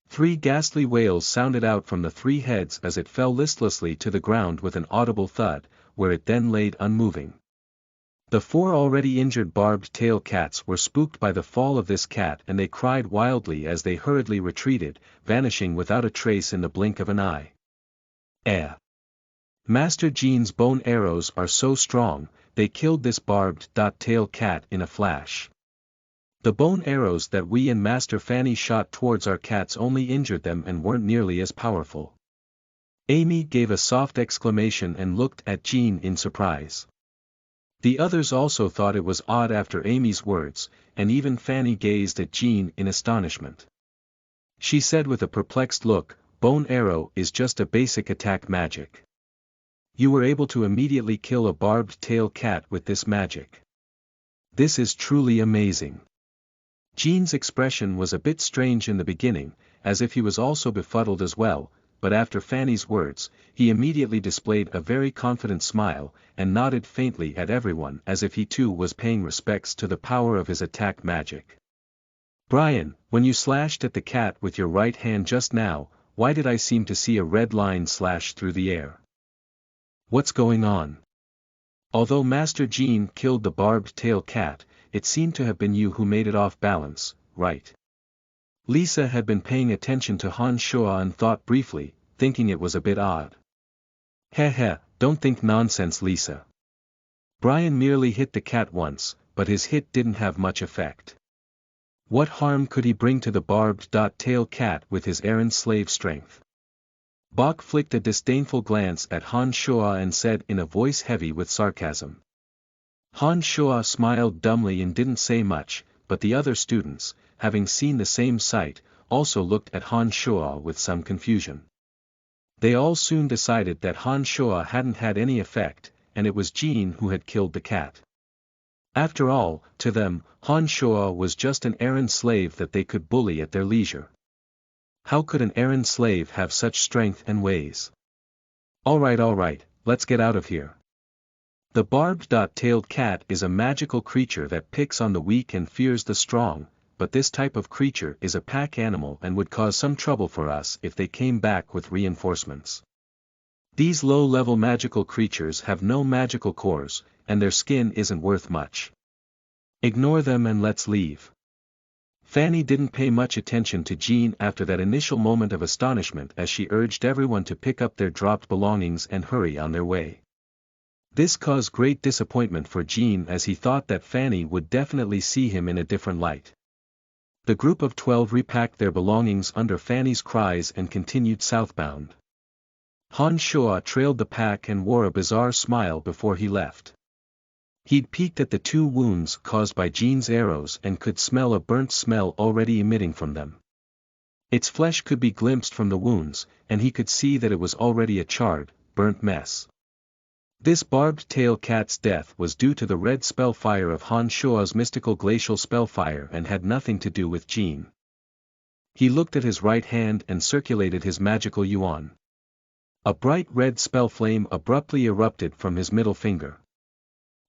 3 ghastly wails sounded out from the 3 heads as it fell listlessly to the ground with an audible thud, where it then laid unmoving. The 4 already injured barbed-tail cats were spooked by the fall of this cat and they cried wildly as they hurriedly retreated, vanishing without a trace in the blink of an eye. Master Jean's bone arrows are so strong, they killed this barbed-tail cat in a flash. The bone arrows that we and Master Fanny shot towards our cats only injured them and weren't nearly as powerful. Amy gave a soft exclamation and looked at Jean in surprise. The others also thought it was odd after Amy's words, and even Fanny gazed at Jean in astonishment. She said with a perplexed look, "Bone arrow is just a basic attack magic. You were able to immediately kill a barbed-tail cat with this magic. This is truly amazing." Jean's expression was a bit strange in the beginning, as if he was also befuddled as well, but after Fanny's words, he immediately displayed a very confident smile, and nodded faintly at everyone as if he too was paying respects to the power of his attack magic. "Brian, when you slashed at the cat with your right hand just now, why did I seem to see a red line slash through the air? What's going on? Although Master Jean killed the barbed-tail cat, it seemed to have been you who made it off balance, right?" Lisa had been paying attention to Han Shuo and thought briefly, thinking it was a bit odd. Heh, don't think nonsense, Lisa. Brian merely hit the cat once, but his hit didn't have much effect. What harm could he bring to the barbed-tail cat with his errand slave strength? Bok flicked a disdainful glance at Han Shuo and said in a voice heavy with sarcasm. Han Shuo smiled dumbly and didn't say much, but the other students, having seen the same sight, also looked at Han Shuo with some confusion. They all soon decided that Han Shuo hadn't had any effect, and it was Jean who had killed the cat. After all, to them, Han Shuo was just an errand slave that they could bully at their leisure. How could an errand slave have such strength and ways? All right, let's get out of here. The barbed-tailed cat is a magical creature that picks on the weak and fears the strong, but this type of creature is a pack animal and would cause some trouble for us if they came back with reinforcements. These low-level magical creatures have no magical cores, and their skin isn't worth much. Ignore them and let's leave. Fanny didn't pay much attention to Jean after that initial moment of astonishment as she urged everyone to pick up their dropped belongings and hurry on their way. This caused great disappointment for Jean as he thought that Fanny would definitely see him in a different light. The group of 12 repacked their belongings under Fanny's cries and continued southbound. Han Shuo trailed the pack and wore a bizarre smile before he left. He'd peeked at the 2 wounds caused by Jean's arrows and could smell a burnt smell already emitting from them. Its flesh could be glimpsed from the wounds, and he could see that it was already a charred, burnt mess. This barbed-tail cat's death was due to the red spellfire of Han Shuo's mystical glacial spellfire and had nothing to do with Jean. He looked at his right hand and circulated his magical yuan. A bright red spell flame abruptly erupted from his middle finger.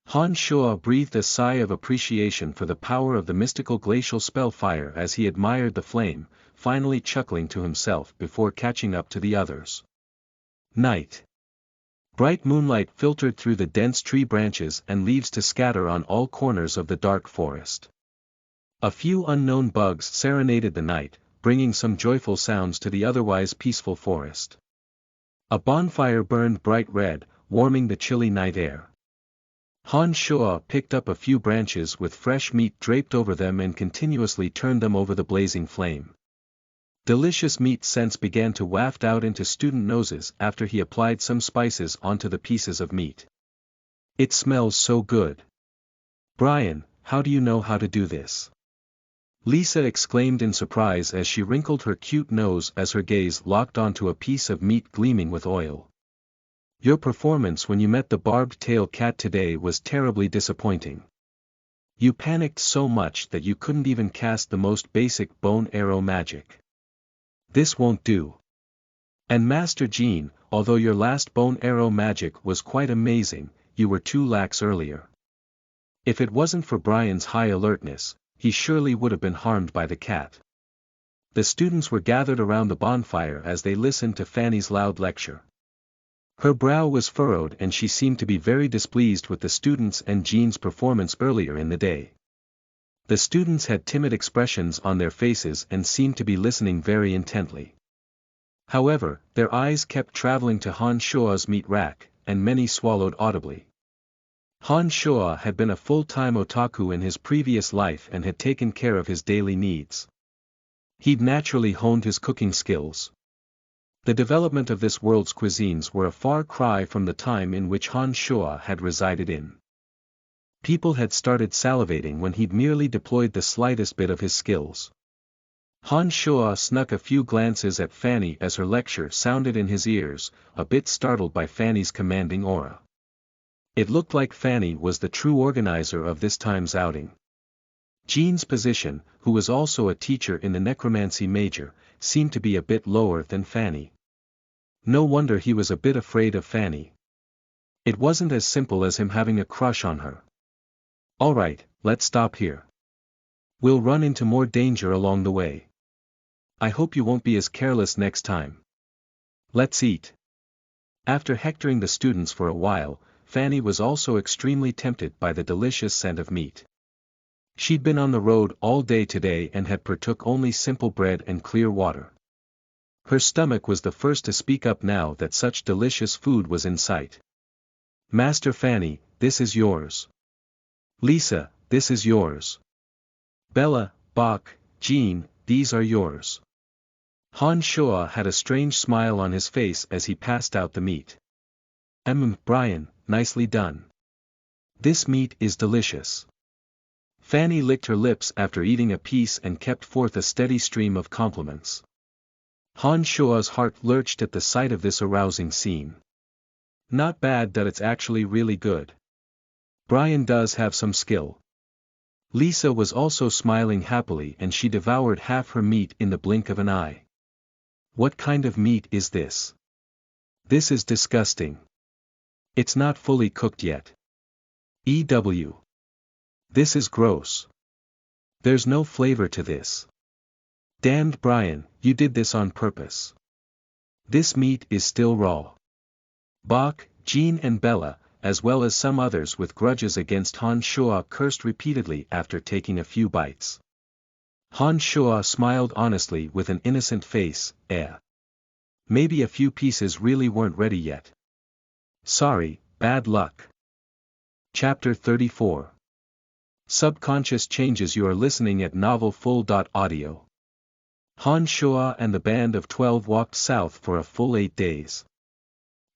Han Shuo breathed a sigh of appreciation for the power of the mystical glacial spellfire as he admired the flame, finally chuckling to himself before catching up to the others. Night. Bright moonlight filtered through the dense tree branches and leaves to scatter on all corners of the dark forest. A few unknown bugs serenaded the night, bringing some joyful sounds to the otherwise peaceful forest. A bonfire burned bright red, warming the chilly night air. Han Shuo picked up a few branches with fresh meat draped over them and continuously turned them over the blazing flame. Delicious meat scents began to waft out into student noses after he applied some spices onto the pieces of meat. It smells so good. Brian, how do you know how to do this? Lisa exclaimed in surprise as she wrinkled her cute nose as her gaze locked onto a piece of meat gleaming with oil. Your performance when you met the barbed-tail cat today was terribly disappointing. You panicked so much that you couldn't even cast the most basic bone arrow magic. This won't do. And Master Jean, although your last bone arrow magic was quite amazing, you were too lax earlier. If it wasn't for Brian's high alertness, he surely would have been harmed by the cat. The students were gathered around the bonfire as they listened to Fanny's loud lecture. Her brow was furrowed and she seemed to be very displeased with the students and Jean's performance earlier in the day. The students had timid expressions on their faces and seemed to be listening very intently. However, their eyes kept traveling to Han Shuo's meat rack, and many swallowed audibly. Han Shuo had been a full-time otaku in his previous life and had taken care of his daily needs. He'd naturally honed his cooking skills. The development of this world's cuisines were a far cry from the time in which Han Shuo had resided in. People had started salivating when he'd merely deployed the slightest bit of his skills. Han Shuo snuck a few glances at Fanny as her lecture sounded in his ears, a bit startled by Fanny's commanding aura. It looked like Fanny was the true organizer of this time's outing. Jean's position, who was also a teacher in the necromancy major, seemed to be a bit lower than Fanny. No wonder he was a bit afraid of Fanny. It wasn't as simple as him having a crush on her. Alright, let's stop here. We'll run into more danger along the way. I hope you won't be as careless next time. Let's eat. After hectoring the students for a while, Fanny was also extremely tempted by the delicious scent of meat. She'd been on the road all day today and had partook only simple bread and clear water. Her stomach was the first to speak up now that such delicious food was in sight. Master Fanny, this is yours. Lisa, this is yours. Bella, Bach, Jean, these are yours. Han Shuo had a strange smile on his face as he passed out the meat. Brian, nicely done. This meat is delicious. Fanny licked her lips after eating a piece and kept forth a steady stream of compliments. Han Shuo's heart lurched at the sight of this arousing scene. Not bad that it's actually really good. Brian does have some skill. Lisa was also smiling happily and she devoured half her meat in the blink of an eye. What kind of meat is this? This is disgusting. It's not fully cooked yet. EW. This is gross. There's no flavor to this. Damned Brian, you did this on purpose. This meat is still raw. Bach, Jean and Bella, as well as some others with grudges against Han Shuo, cursed repeatedly after taking a few bites. Han Shuo smiled honestly with an innocent face. Maybe a few pieces really weren't ready yet. Sorry, bad luck. Chapter 34. Subconscious Changes. You are listening at NovelFull.audio. Han Shuo and the band of 12 walked south for a full 8 days.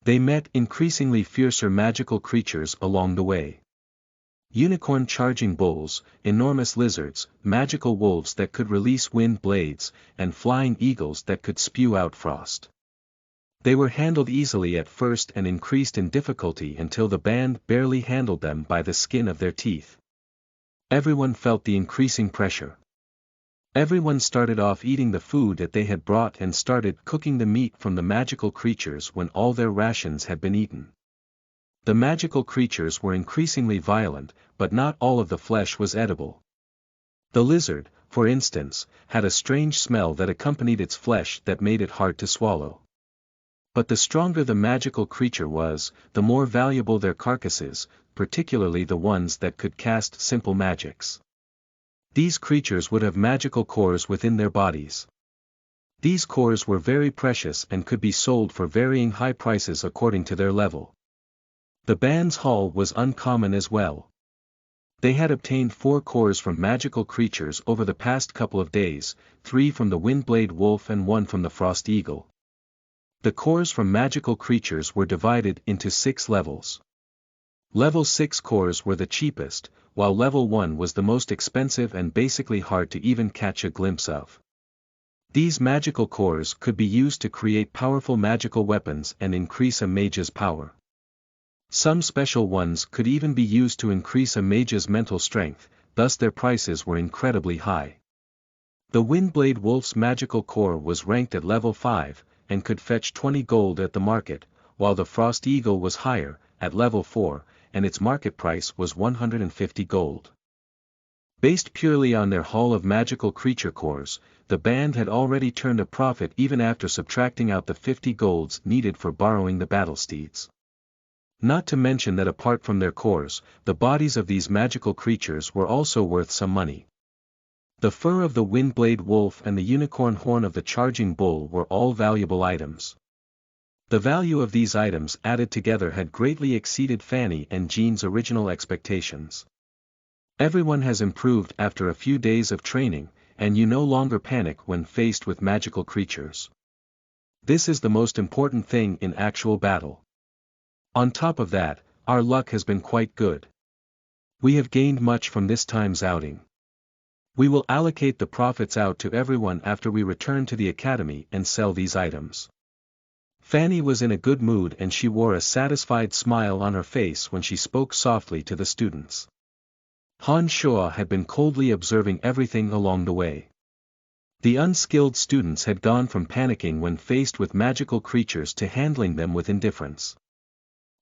They met increasingly fiercer magical creatures along the way. Unicorn charging bulls, enormous lizards, magical wolves that could release wind blades, and flying eagles that could spew out frost. They were handled easily at first and increased in difficulty until the band barely handled them by the skin of their teeth. Everyone felt the increasing pressure. Everyone started off eating the food that they had brought and started cooking the meat from the magical creatures when all their rations had been eaten. The magical creatures were increasingly violent, but not all of the flesh was edible. The lizard, for instance, had a strange smell that accompanied its flesh that made it hard to swallow. But the stronger the magical creature was, the more valuable their carcasses, particularly the ones that could cast simple magics. These creatures would have magical cores within their bodies. These cores were very precious and could be sold for varying high prices according to their level. The band's haul was uncommon as well. They had obtained 4 cores from magical creatures over the past couple of days, 3 from the Windblade Wolf and 1 from the Frost Eagle. The cores from magical creatures were divided into 6 levels. Level 6 cores were the cheapest, while Level 1 was the most expensive and basically hard to even catch a glimpse of. These magical cores could be used to create powerful magical weapons and increase a mage's power. Some special ones could even be used to increase a mage's mental strength, thus their prices were incredibly high. The Windblade Wolf's magical core was ranked at level 5, and could fetch 20 gold at the market, while the Frost Eagle was higher, at level 4, and its market price was 150 gold. Based purely on their haul of magical creature cores, the band had already turned a profit even after subtracting out the 50 golds needed for borrowing the battle steeds. Not to mention that apart from their cores, the bodies of these magical creatures were also worth some money. The fur of the Windblade Wolf and the unicorn horn of the Charging Bull were all valuable items. The value of these items added together had greatly exceeded Fanny and Jean's original expectations. Everyone has improved after a few days of training, and you no longer panic when faced with magical creatures. This is the most important thing in actual battle. On top of that, our luck has been quite good. We have gained much from this time's outing. We will allocate the profits out to everyone after we return to the academy and sell these items. Fanny was in a good mood and she wore a satisfied smile on her face when she spoke softly to the students. Han Shuo had been coldly observing everything along the way. The unskilled students had gone from panicking when faced with magical creatures to handling them with indifference.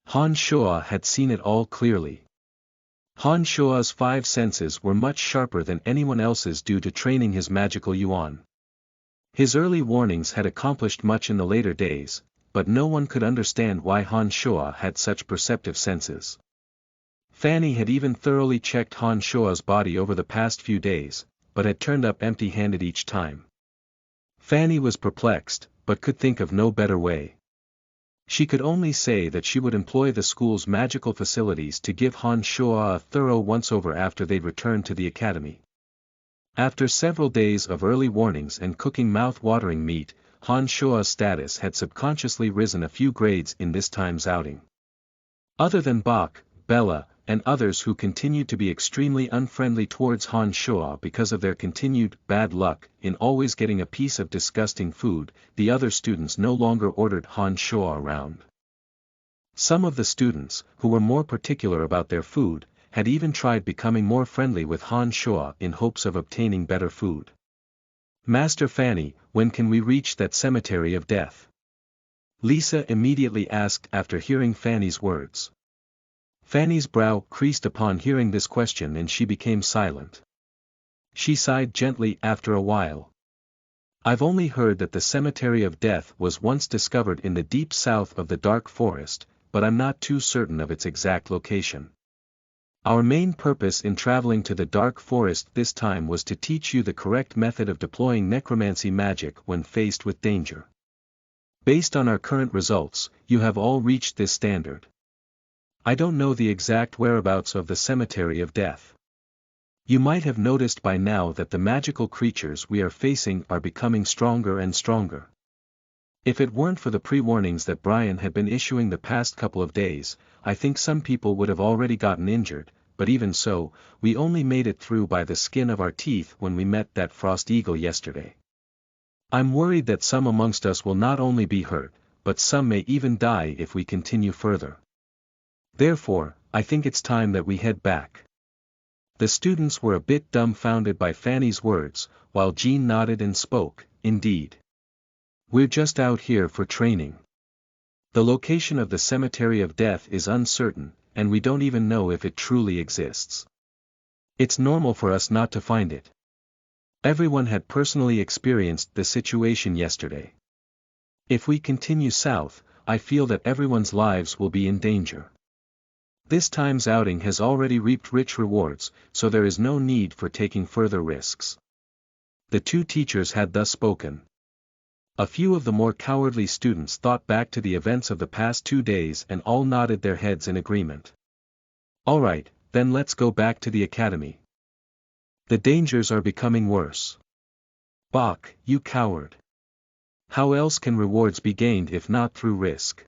Han Shuo had seen it all clearly. Han Shuo's 5 senses were much sharper than anyone else's due to training his magical yuan. His early warnings had accomplished much in the later days, but no one could understand why Han Shuo had such perceptive senses. Fanny had even thoroughly checked Han Shuo's body over the past few days, but had turned up empty-handed each time. Fanny was perplexed, but could think of no better way. She could only say that she would employ the school's magical facilities to give Han Shuo a thorough once-over after they'd returned to the academy. After several days of early warnings and cooking mouth-watering meat, Han Shuo's status had subconsciously risen a few grades in this time's outing. Other than Bach, Bella, and others who continued to be extremely unfriendly towards Han Shuo because of their continued bad luck in always getting a piece of disgusting food, the other students no longer ordered Han Shuo around. Some of the students, who were more particular about their food, had even tried becoming more friendly with Han Shuo in hopes of obtaining better food. "Master Fanny, when can we reach that cemetery of death?" Lisa immediately asked after hearing Fanny's words. Fanny's brow creased upon hearing this question and she became silent. She sighed gently after a while. "I've only heard that the cemetery of death was once discovered in the deep south of the dark forest, but I'm not too certain of its exact location. Our main purpose in traveling to the dark forest this time was to teach you the correct method of deploying necromancy magic when faced with danger. Based on our current results, you have all reached this standard. I don't know the exact whereabouts of the Cemetery of Death. You might have noticed by now that the magical creatures we are facing are becoming stronger and stronger. If it weren't for the pre-warnings that Brian had been issuing the past couple of days, I think some people would have already gotten injured, but even so, we only made it through by the skin of our teeth when we met that frost eagle yesterday. I'm worried that some amongst us will not only be hurt, but some may even die if we continue further. Therefore, I think it's time that we head back. The students were a bit dumbfounded by Fanny's words, while Jean nodded and spoke, indeed. We're just out here for training. The location of the Cemetery of Death is uncertain, and we don't even know if it truly exists. It's normal for us not to find it. Everyone had personally experienced the situation yesterday. If we continue south, I feel that everyone's lives will be in danger. This time's outing has already reaped rich rewards, so there is no need for taking further risks. The two teachers had thus spoken. A few of the more cowardly students thought back to the events of the past 2 days and all nodded their heads in agreement. All right, then let's go back to the academy. The dangers are becoming worse. Bach, you coward. How else can rewards be gained if not through risk?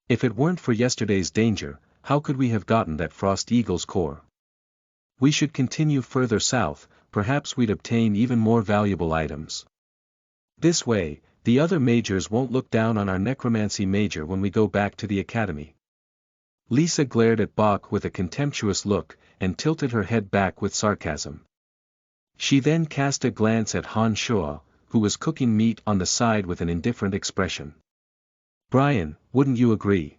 If it weren't for yesterday's danger, how could we have gotten that Frost Eagle's core? We should continue further south, perhaps we'd obtain even more valuable items. This way, the other majors won't look down on our necromancy major when we go back to the academy. Lisa glared at Bach with a contemptuous look, and tilted her head back with sarcasm. She then cast a glance at Han Shuo, who was cooking meat on the side with an indifferent expression. Brian, wouldn't you agree?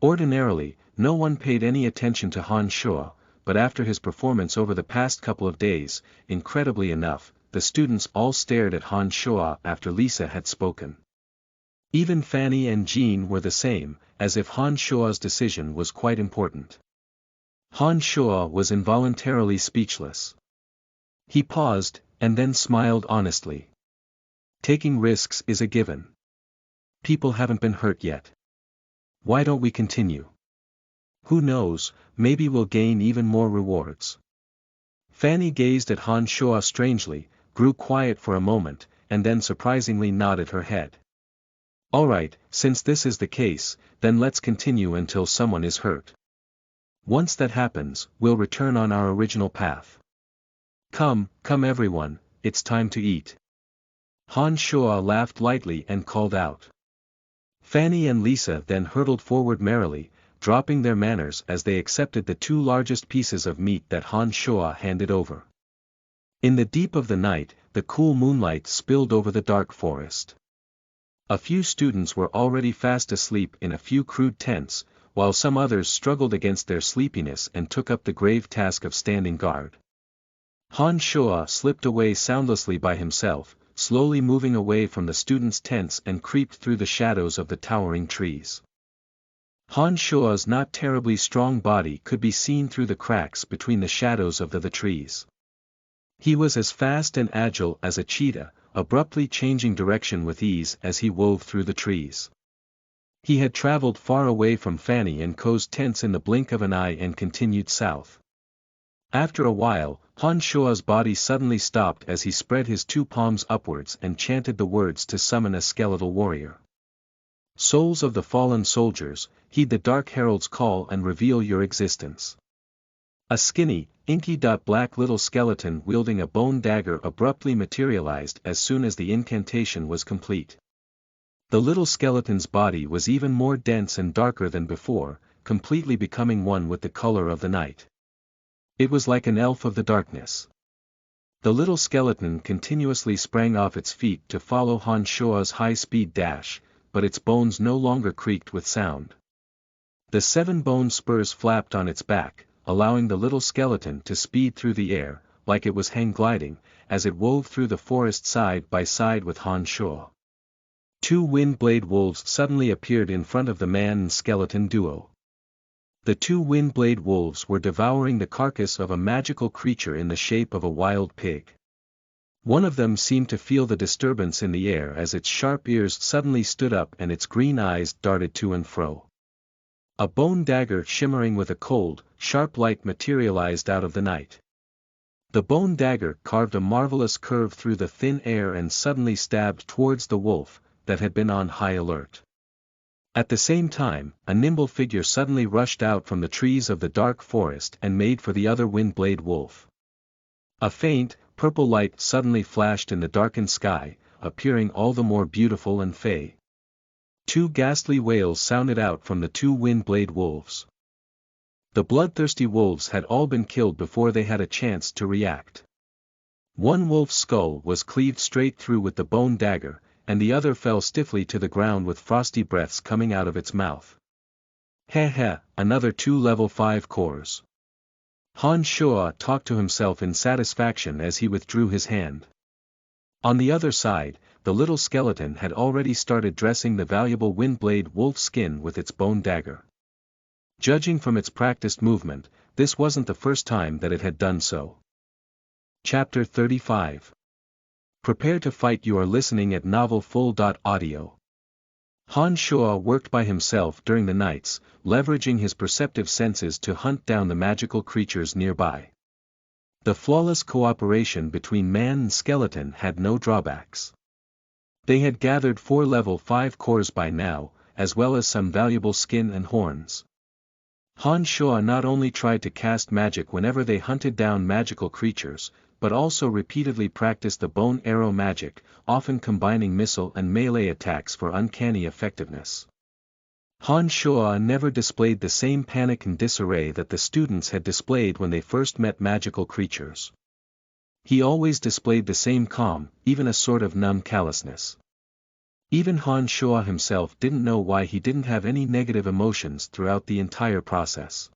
Ordinarily, no one paid any attention to Han Shuo, but after his performance over the past couple of days, incredibly enough, the students all stared at Han Shuo after Lisa had spoken. Even Fanny and Jean were the same, as if Han Shuo's decision was quite important. Han Shuo was involuntarily speechless. He paused, and then smiled honestly. Taking risks is a given. People haven't been hurt yet. Why don't we continue? Who knows, maybe we'll gain even more rewards. Fanny gazed at Han Shuo strangely, grew quiet for a moment, and then surprisingly nodded her head. All right, since this is the case, then let's continue until someone is hurt. Once that happens, we'll return on our original path. Come everyone, it's time to eat. Han Shuo laughed lightly and called out. Fanny and Lisa then hurtled forward merrily, dropping their manners as they accepted the 2 largest pieces of meat that Han Shuo handed over. In the deep of the night, the cool moonlight spilled over the dark forest. A few students were already fast asleep in a few crude tents, while some others struggled against their sleepiness and took up the grave task of standing guard. Han Shuo slipped away soundlessly by himself, slowly moving away from the students' tents and creeped through the shadows of the towering trees. Han Shuo's not terribly strong body could be seen through the cracks between the shadows of the trees. He was as fast and agile as a cheetah, abruptly changing direction with ease as he wove through the trees. He had traveled far away from Fanny and Ko's tents in the blink of an eye and continued south. After a while, Han Shuo's body suddenly stopped as he spread his 2 palms upwards and chanted the words to summon a skeletal warrior. Souls of the fallen soldiers, heed the Dark Herald's call and reveal your existence. A skinny, inky-black little skeleton wielding a bone dagger abruptly materialized as soon as the incantation was complete. The little skeleton's body was even more dense and darker than before, completely becoming one with the color of the night. It was like an elf of the darkness. The little skeleton continuously sprang off its feet to follow Han Shuo's high-speed dash, but its bones no longer creaked with sound. The 7 bone spurs flapped on its back, allowing the little skeleton to speed through the air, like it was hang gliding, as it wove through the forest side by side with Han Shuo. Two wind-blade wolves suddenly appeared in front of the man and skeleton duo. The two wind-blade wolves were devouring the carcass of a magical creature in the shape of a wild pig. One of them seemed to feel the disturbance in the air as its sharp ears suddenly stood up and its green eyes darted to and fro. A bone dagger shimmering with a cold, sharp light materialized out of the night. The bone dagger carved a marvelous curve through the thin air and suddenly stabbed towards the wolf, that had been on high alert. At the same time, a nimble figure suddenly rushed out from the trees of the dark forest and made for the other wind-blade wolf. A faint, purple light suddenly flashed in the darkened sky, appearing all the more beautiful and fey. Two ghastly wails sounded out from the two wind-blade wolves. The bloodthirsty wolves had all been killed before they had a chance to react. One wolf's skull was cleaved straight through with the bone dagger, and the other fell stiffly to the ground with frosty breaths coming out of its mouth. Heh, another 2 level 5 cores. Han Shuo talked to himself in satisfaction as he withdrew his hand. On the other side, the little skeleton had already started dressing the valuable wind-blade wolf skin with its bone dagger. Judging from its practiced movement, this wasn't the first time that it had done so. Chapter 35. Prepare to fight. You are listening at novelfull.audio. Han Shuo worked by himself during the nights, leveraging his perceptive senses to hunt down the magical creatures nearby. The flawless cooperation between man and skeleton had no drawbacks. They had gathered 4 level 5 cores by now, as well as some valuable skin and horns. Han Shuo not only tried to cast magic whenever they hunted down magical creatures, but also repeatedly practiced the bone arrow magic, often combining missile and melee attacks for uncanny effectiveness. Han Shuo never displayed the same panic and disarray that the students had displayed when they first met magical creatures. He always displayed the same calm, even a sort of numb callousness. Even Han Shuo himself didn't know why he didn't have any negative emotions throughout the entire process.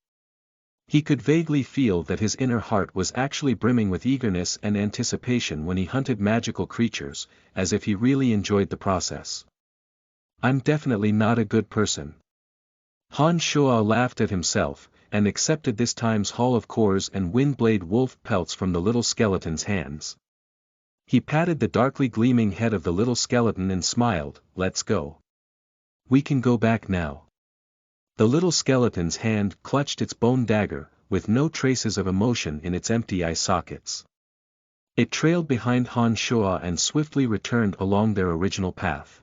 He could vaguely feel that his inner heart was actually brimming with eagerness and anticipation when he hunted magical creatures, as if he really enjoyed the process. I'm definitely not a good person. Han Shuo laughed at himself, and accepted this time's haul of cores and wind-blade wolf pelts from the little skeleton's hands. He patted the darkly gleaming head of the little skeleton and smiled, "Let's go. We can go back now." The little skeleton's hand clutched its bone dagger, with no traces of emotion in its empty eye sockets. It trailed behind Han Shuo and swiftly returned along their original path.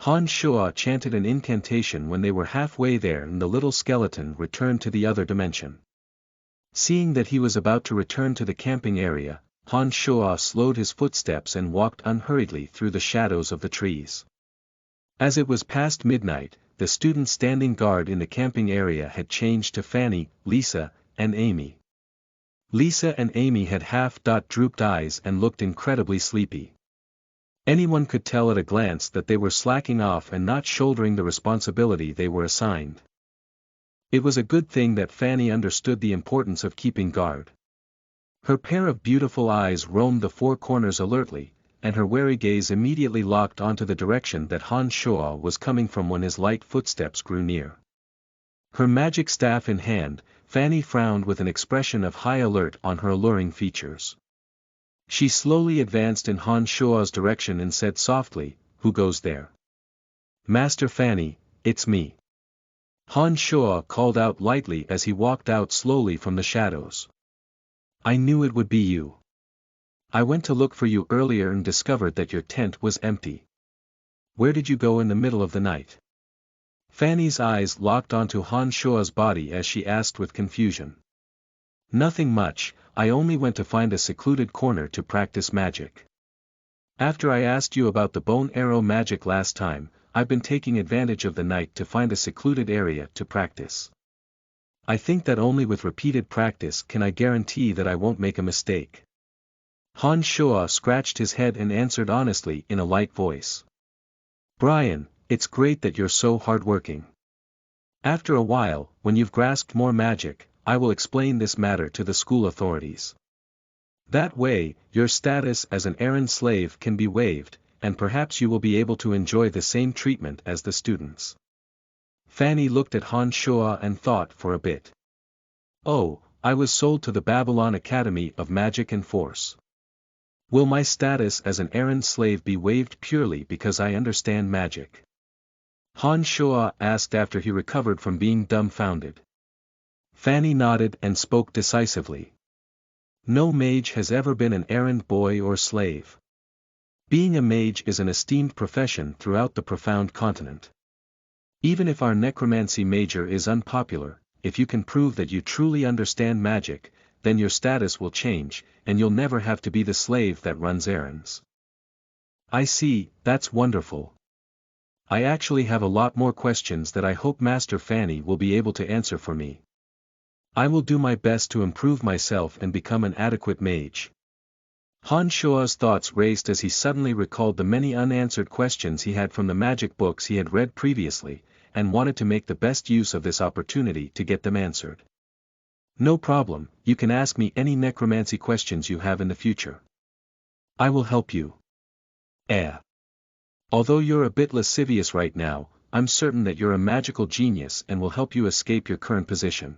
Han Shuo chanted an incantation when they were halfway there and the little skeleton returned to the other dimension. Seeing that he was about to return to the camping area, Han Shuo slowed his footsteps and walked unhurriedly through the shadows of the trees. As it was past midnight, the students standing guard in the camping area had changed to Fanny, Lisa, and Amy. Lisa and Amy had half-drooped eyes and looked incredibly sleepy. Anyone could tell at a glance that they were slacking off and not shouldering the responsibility they were assigned. It was a good thing that Fanny understood the importance of keeping guard. Her pair of beautiful eyes roamed the 4 corners alertly, and her wary gaze immediately locked onto the direction that Han Shuo was coming from when his light footsteps grew near. Her magic staff in hand, Fanny frowned with an expression of high alert on her alluring features. She slowly advanced in Han Shuo's direction and said softly, "Who goes there?" "Master Fanny, it's me." Han Shuo called out lightly as he walked out slowly from the shadows. "I knew it would be you. I went to look for you earlier and discovered that your tent was empty. Where did you go in the middle of the night?" Fanny's eyes locked onto Han Shuo's body as she asked with confusion. "Nothing much, I only went to find a secluded corner to practice magic. After I asked you about the bone arrow magic last time, I've been taking advantage of the night to find a secluded area to practice. I think that only with repeated practice can I guarantee that I won't make a mistake." Han Shuo scratched his head and answered honestly in a light voice. "Brian, it's great that you're so hardworking. After a while, when you've grasped more magic, I will explain this matter to the school authorities. That way, your status as an errand slave can be waived, and perhaps you will be able to enjoy the same treatment as the students. Fanny looked at Han Shuo and thought for a bit. Oh, I was sold to the Babylon Academy of Magic and Force. Will my status as an errand slave be waived purely because I understand magic? Han Shuo asked after he recovered from being dumbfounded. Fanny nodded and spoke decisively. No mage has ever been an errand boy or slave. Being a mage is an esteemed profession throughout the profound continent. Even if our necromancy major is unpopular, if you can prove that you truly understand magic, then your status will change, and you'll never have to be the slave that runs errands. I see, that's wonderful. I actually have a lot more questions that I hope Master Fanny will be able to answer for me. I will do my best to improve myself and become an adequate mage. Han Shuo's thoughts raced as he suddenly recalled the many unanswered questions he had from the magic books he had read previously, and wanted to make the best use of this opportunity to get them answered. No problem, you can ask me any necromancy questions you have in the future. I will help you. Although you're a bit lascivious right now, I'm certain that you're a magical genius and will help you escape your current position.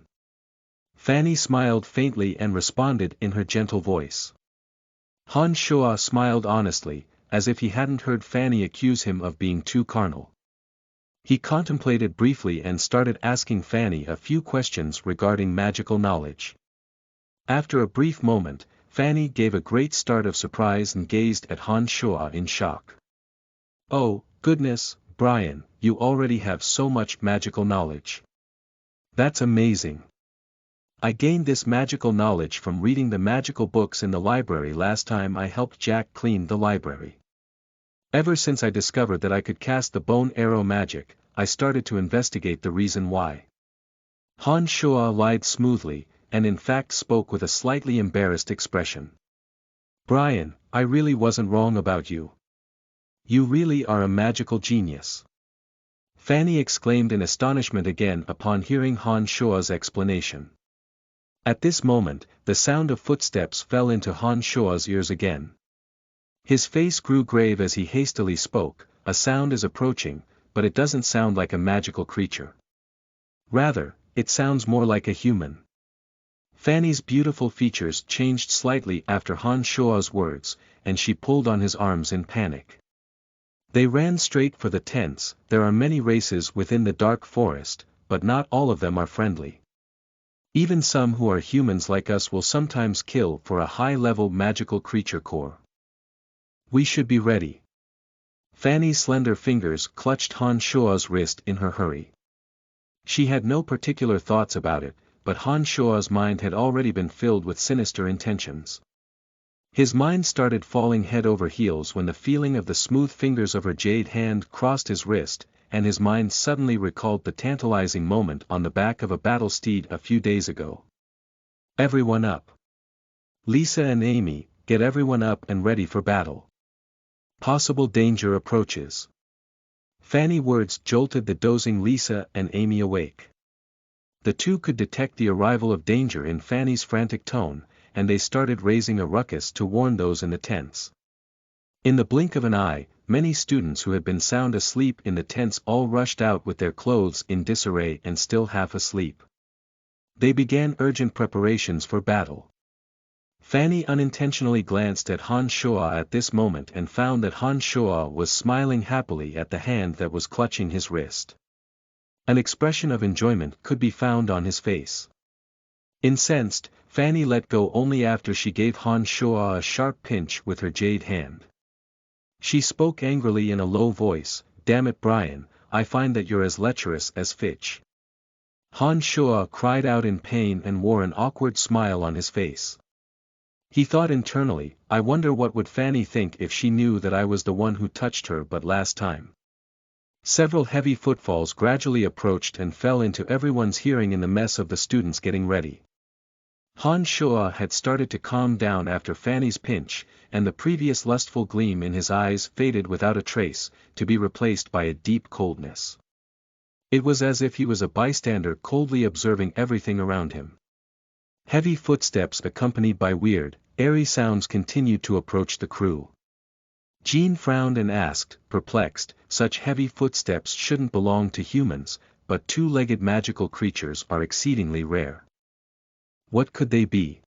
Fanny smiled faintly and responded in her gentle voice. Han Shuo smiled honestly, as if he hadn't heard Fanny accuse him of being too carnal. He contemplated briefly and started asking Fanny a few questions regarding magical knowledge. After a brief moment, Fanny gave a great start of surprise and gazed at Han Shuo in shock. Oh, goodness, Brian, you already have so much magical knowledge. That's amazing. I gained this magical knowledge from reading the magical books in the library last time I helped Jack clean the library. Ever since I discovered that I could cast the bone arrow magic, I started to investigate the reason why. Han Shuo lied smoothly, and in fact spoke with a slightly embarrassed expression. Brian, I really wasn't wrong about you. You really are a magical genius. Fanny exclaimed in astonishment again upon hearing Han Shuo's explanation. At this moment, the sound of footsteps fell into Han Shuo's ears again. His face grew grave as he hastily spoke, a sound is approaching, but it doesn't sound like a magical creature. Rather, it sounds more like a human. Fanny's beautiful features changed slightly after Han Shuo's words, and she pulled on his arms in panic. They ran straight for the tents. There are many races within the dark forest, but not all of them are friendly. Even some who are humans like us will sometimes kill for a high-level magical creature core. We should be ready. Fanny's slender fingers clutched Han Shuo's wrist in her hurry. She had no particular thoughts about it, but Han Shuo's mind had already been filled with sinister intentions. His mind started falling head over heels when the feeling of the smooth fingers of her jade hand crossed his wrist, and his mind suddenly recalled the tantalizing moment on the back of a battle steed a few days ago. Everyone up. Lisa and Amy, get everyone up and ready for battle. Possible danger approaches. Fanny's words jolted the dozing Lisa and Amy awake. The two could detect the arrival of danger in Fanny's frantic tone, and they started raising a ruckus to warn those in the tents. In the blink of an eye, many students who had been sound asleep in the tents all rushed out with their clothes in disarray and still half asleep. They began urgent preparations for battle. Fanny unintentionally glanced at Han Shuo at this moment and found that Han Shuo was smiling happily at the hand that was clutching his wrist. An expression of enjoyment could be found on his face. Incensed, Fanny let go only after she gave Han Shuo a sharp pinch with her jade hand. She spoke angrily in a low voice, "Damn it, Brian, I find that you're as lecherous as Fitch." Han Shuo cried out in pain and wore an awkward smile on his face. He thought internally, I wonder what would Fanny think if she knew that I was the one who touched her but last time. Several heavy footfalls gradually approached and fell into everyone's hearing in the mess of the students getting ready. Han Shuo had started to calm down after Fanny's pinch, and the previous lustful gleam in his eyes faded without a trace, to be replaced by a deep coldness. It was as if he was a bystander coldly observing everything around him. Heavy footsteps accompanied by weird, airy sounds continued to approach the crew. Jean frowned and asked, perplexed, such heavy footsteps shouldn't belong to humans, but two-legged magical creatures are exceedingly rare. What could they be?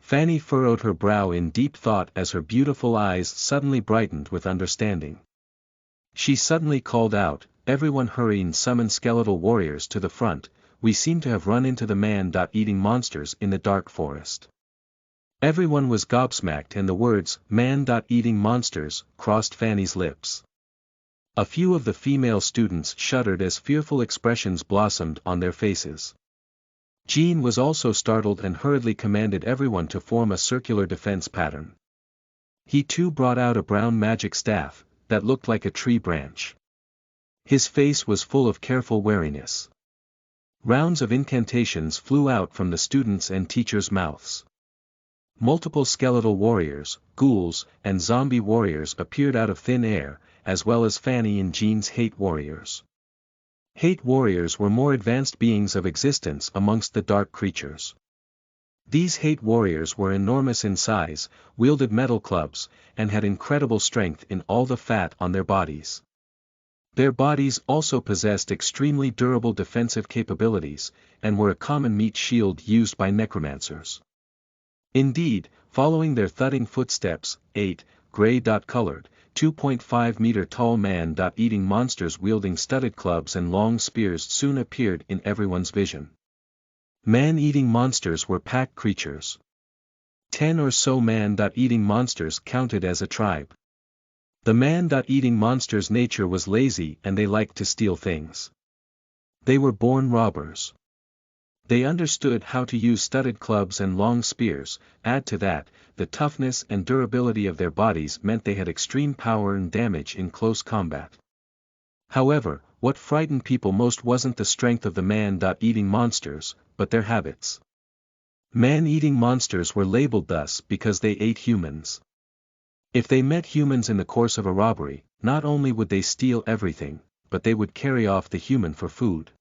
Fanny furrowed her brow in deep thought as her beautiful eyes suddenly brightened with understanding. She suddenly called out, everyone hurry and summon skeletal warriors to the front, we seem to have run into the man-eating monsters in the dark forest. Everyone was gobsmacked and the words, man-eating monsters, crossed Fanny's lips. A few of the female students shuddered as fearful expressions blossomed on their faces. Jean was also startled and hurriedly commanded everyone to form a circular defense pattern. He too brought out a brown magic staff, that looked like a tree branch. His face was full of careful wariness. Rounds of incantations flew out from the students' and teachers' mouths. Multiple skeletal warriors, ghouls, and zombie warriors appeared out of thin air, as well as Fanny and Jean's hate warriors. Hate warriors were more advanced beings of existence amongst the dark creatures. These hate warriors were enormous in size, wielded metal clubs, and had incredible strength in all the fat on their bodies. Their bodies also possessed extremely durable defensive capabilities, and were a common meat shield used by necromancers. Indeed, following their thudding footsteps, 8, gray-colored, 2.5-meter-tall man-eating monsters wielding studded clubs and long spears soon appeared in everyone's vision. Man-eating monsters were pack creatures. 10 or so man-eating monsters counted as a tribe. The man-eating monsters' nature was lazy and they liked to steal things. They were born robbers. They understood how to use studded clubs and long spears. Add to that, the toughness and durability of their bodies meant they had extreme power and damage in close combat. However, what frightened people most wasn't the strength of the man-eating monsters, but their habits. Man-eating monsters were labeled thus because they ate humans. If they met humans in the course of a robbery, not only would they steal everything, but they would carry off the human for food.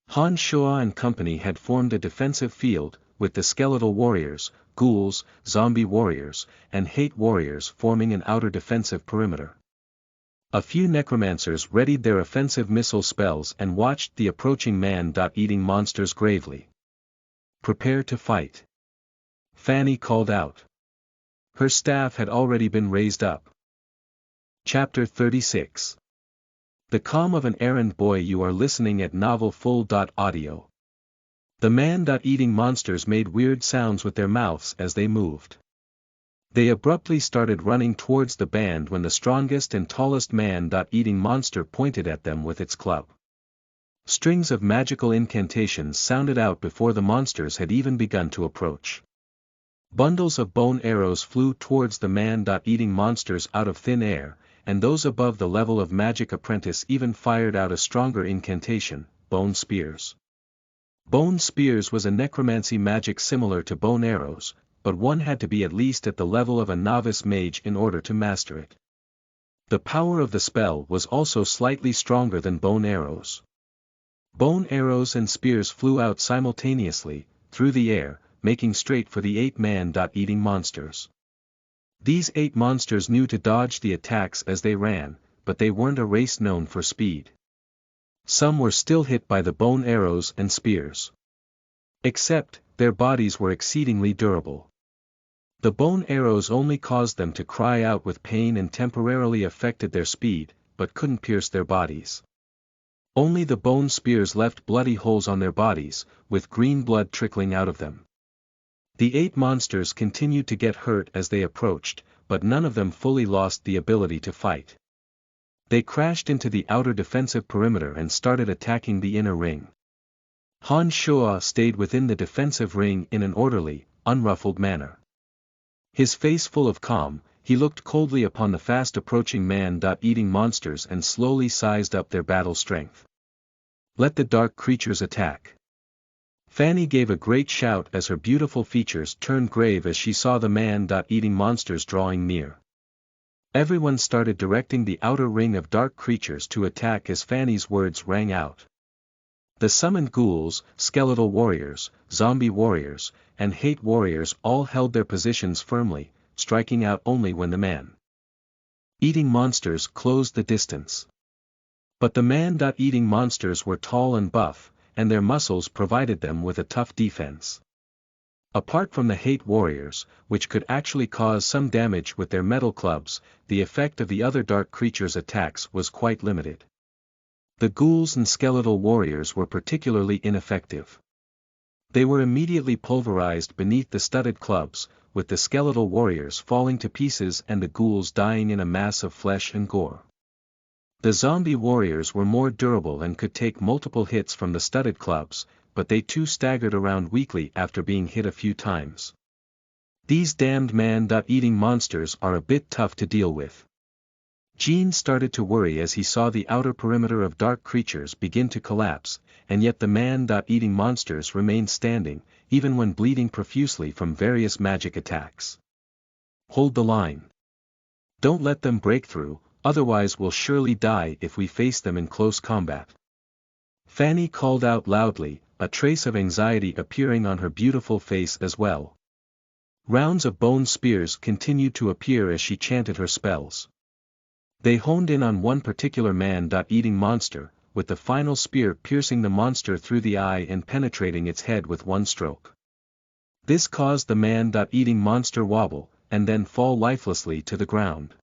Han Shua and company had formed a defensive field, with the skeletal warriors, ghouls, zombie warriors, and hate warriors forming an outer defensive perimeter. A few necromancers readied their offensive missile spells and watched the approaching man-eating monsters gravely. Prepare to fight. Fanny called out. Her staff had already been raised up. Chapter 36. The calm of an errand boy. You are listening at novelfull.audio. The man-eating monsters made weird sounds with their mouths as they moved. They abruptly started running towards the band when the strongest and tallest man-eating monster pointed at them with its club. Strings of magical incantations sounded out before the monsters had even begun to approach. Bundles of bone arrows flew towards the man-eating monsters out of thin air, and those above the level of magic apprentice even fired out a stronger incantation, bone spears. Bone spears was a necromancy magic similar to bone arrows, but one had to be at least at the level of a novice mage in order to master it. The power of the spell was also slightly stronger than bone arrows. Bone arrows and spears flew out simultaneously, through the air, making straight for the 8 man-eating monsters. These 8 monsters knew to dodge the attacks as they ran, but they weren't a race known for speed. Some were still hit by the bone arrows and spears. Except, their bodies were exceedingly durable. The bone arrows only caused them to cry out with pain and temporarily affected their speed, but couldn't pierce their bodies. Only the bone spears left bloody holes on their bodies, with green blood trickling out of them. The 8 monsters continued to get hurt as they approached, but none of them fully lost the ability to fight. They crashed into the outer defensive perimeter and started attacking the inner ring. Han Shua stayed within the defensive ring in an orderly, unruffled manner. His face full of calm, he looked coldly upon the fast-approaching man-eating monsters and slowly sized up their battle strength. Let the dark creatures attack. Fanny gave a great shout as her beautiful features turned grave as she saw the man-eating monsters drawing near. Everyone started directing the outer ring of dark creatures to attack as Fanny's words rang out. The summoned ghouls, skeletal warriors, zombie warriors, and hate warriors all held their positions firmly, striking out only when the man Eating monsters closed the distance. But the man-eating monsters were tall and buff, and their muscles provided them with a tough defense. Apart from the hate warriors, which could actually cause some damage with their metal clubs, the effect of the other dark creatures' attacks was quite limited. The ghouls and skeletal warriors were particularly ineffective. They were immediately pulverized beneath the studded clubs, with the skeletal warriors falling to pieces and the ghouls dying in a mass of flesh and gore. The zombie warriors were more durable and could take multiple hits from the studded clubs, but they too staggered around weakly after being hit a few times. These damned man-eating monsters are a bit tough to deal with. Gene started to worry as he saw the outer perimeter of dark creatures begin to collapse, and yet the man-eating monsters remained standing, even when bleeding profusely from various magic attacks. Hold the line. Don't let them break through, otherwise we'll surely die if we face them in close combat. Fanny called out loudly, a trace of anxiety appearing on her beautiful face as well. Rounds of bone spears continued to appear as she chanted her spells. They honed in on one particular man-eating monster, with the final spear piercing the monster through the eye and penetrating its head with one stroke. This caused the man-eating monster wobble, and then fall lifelessly to the ground.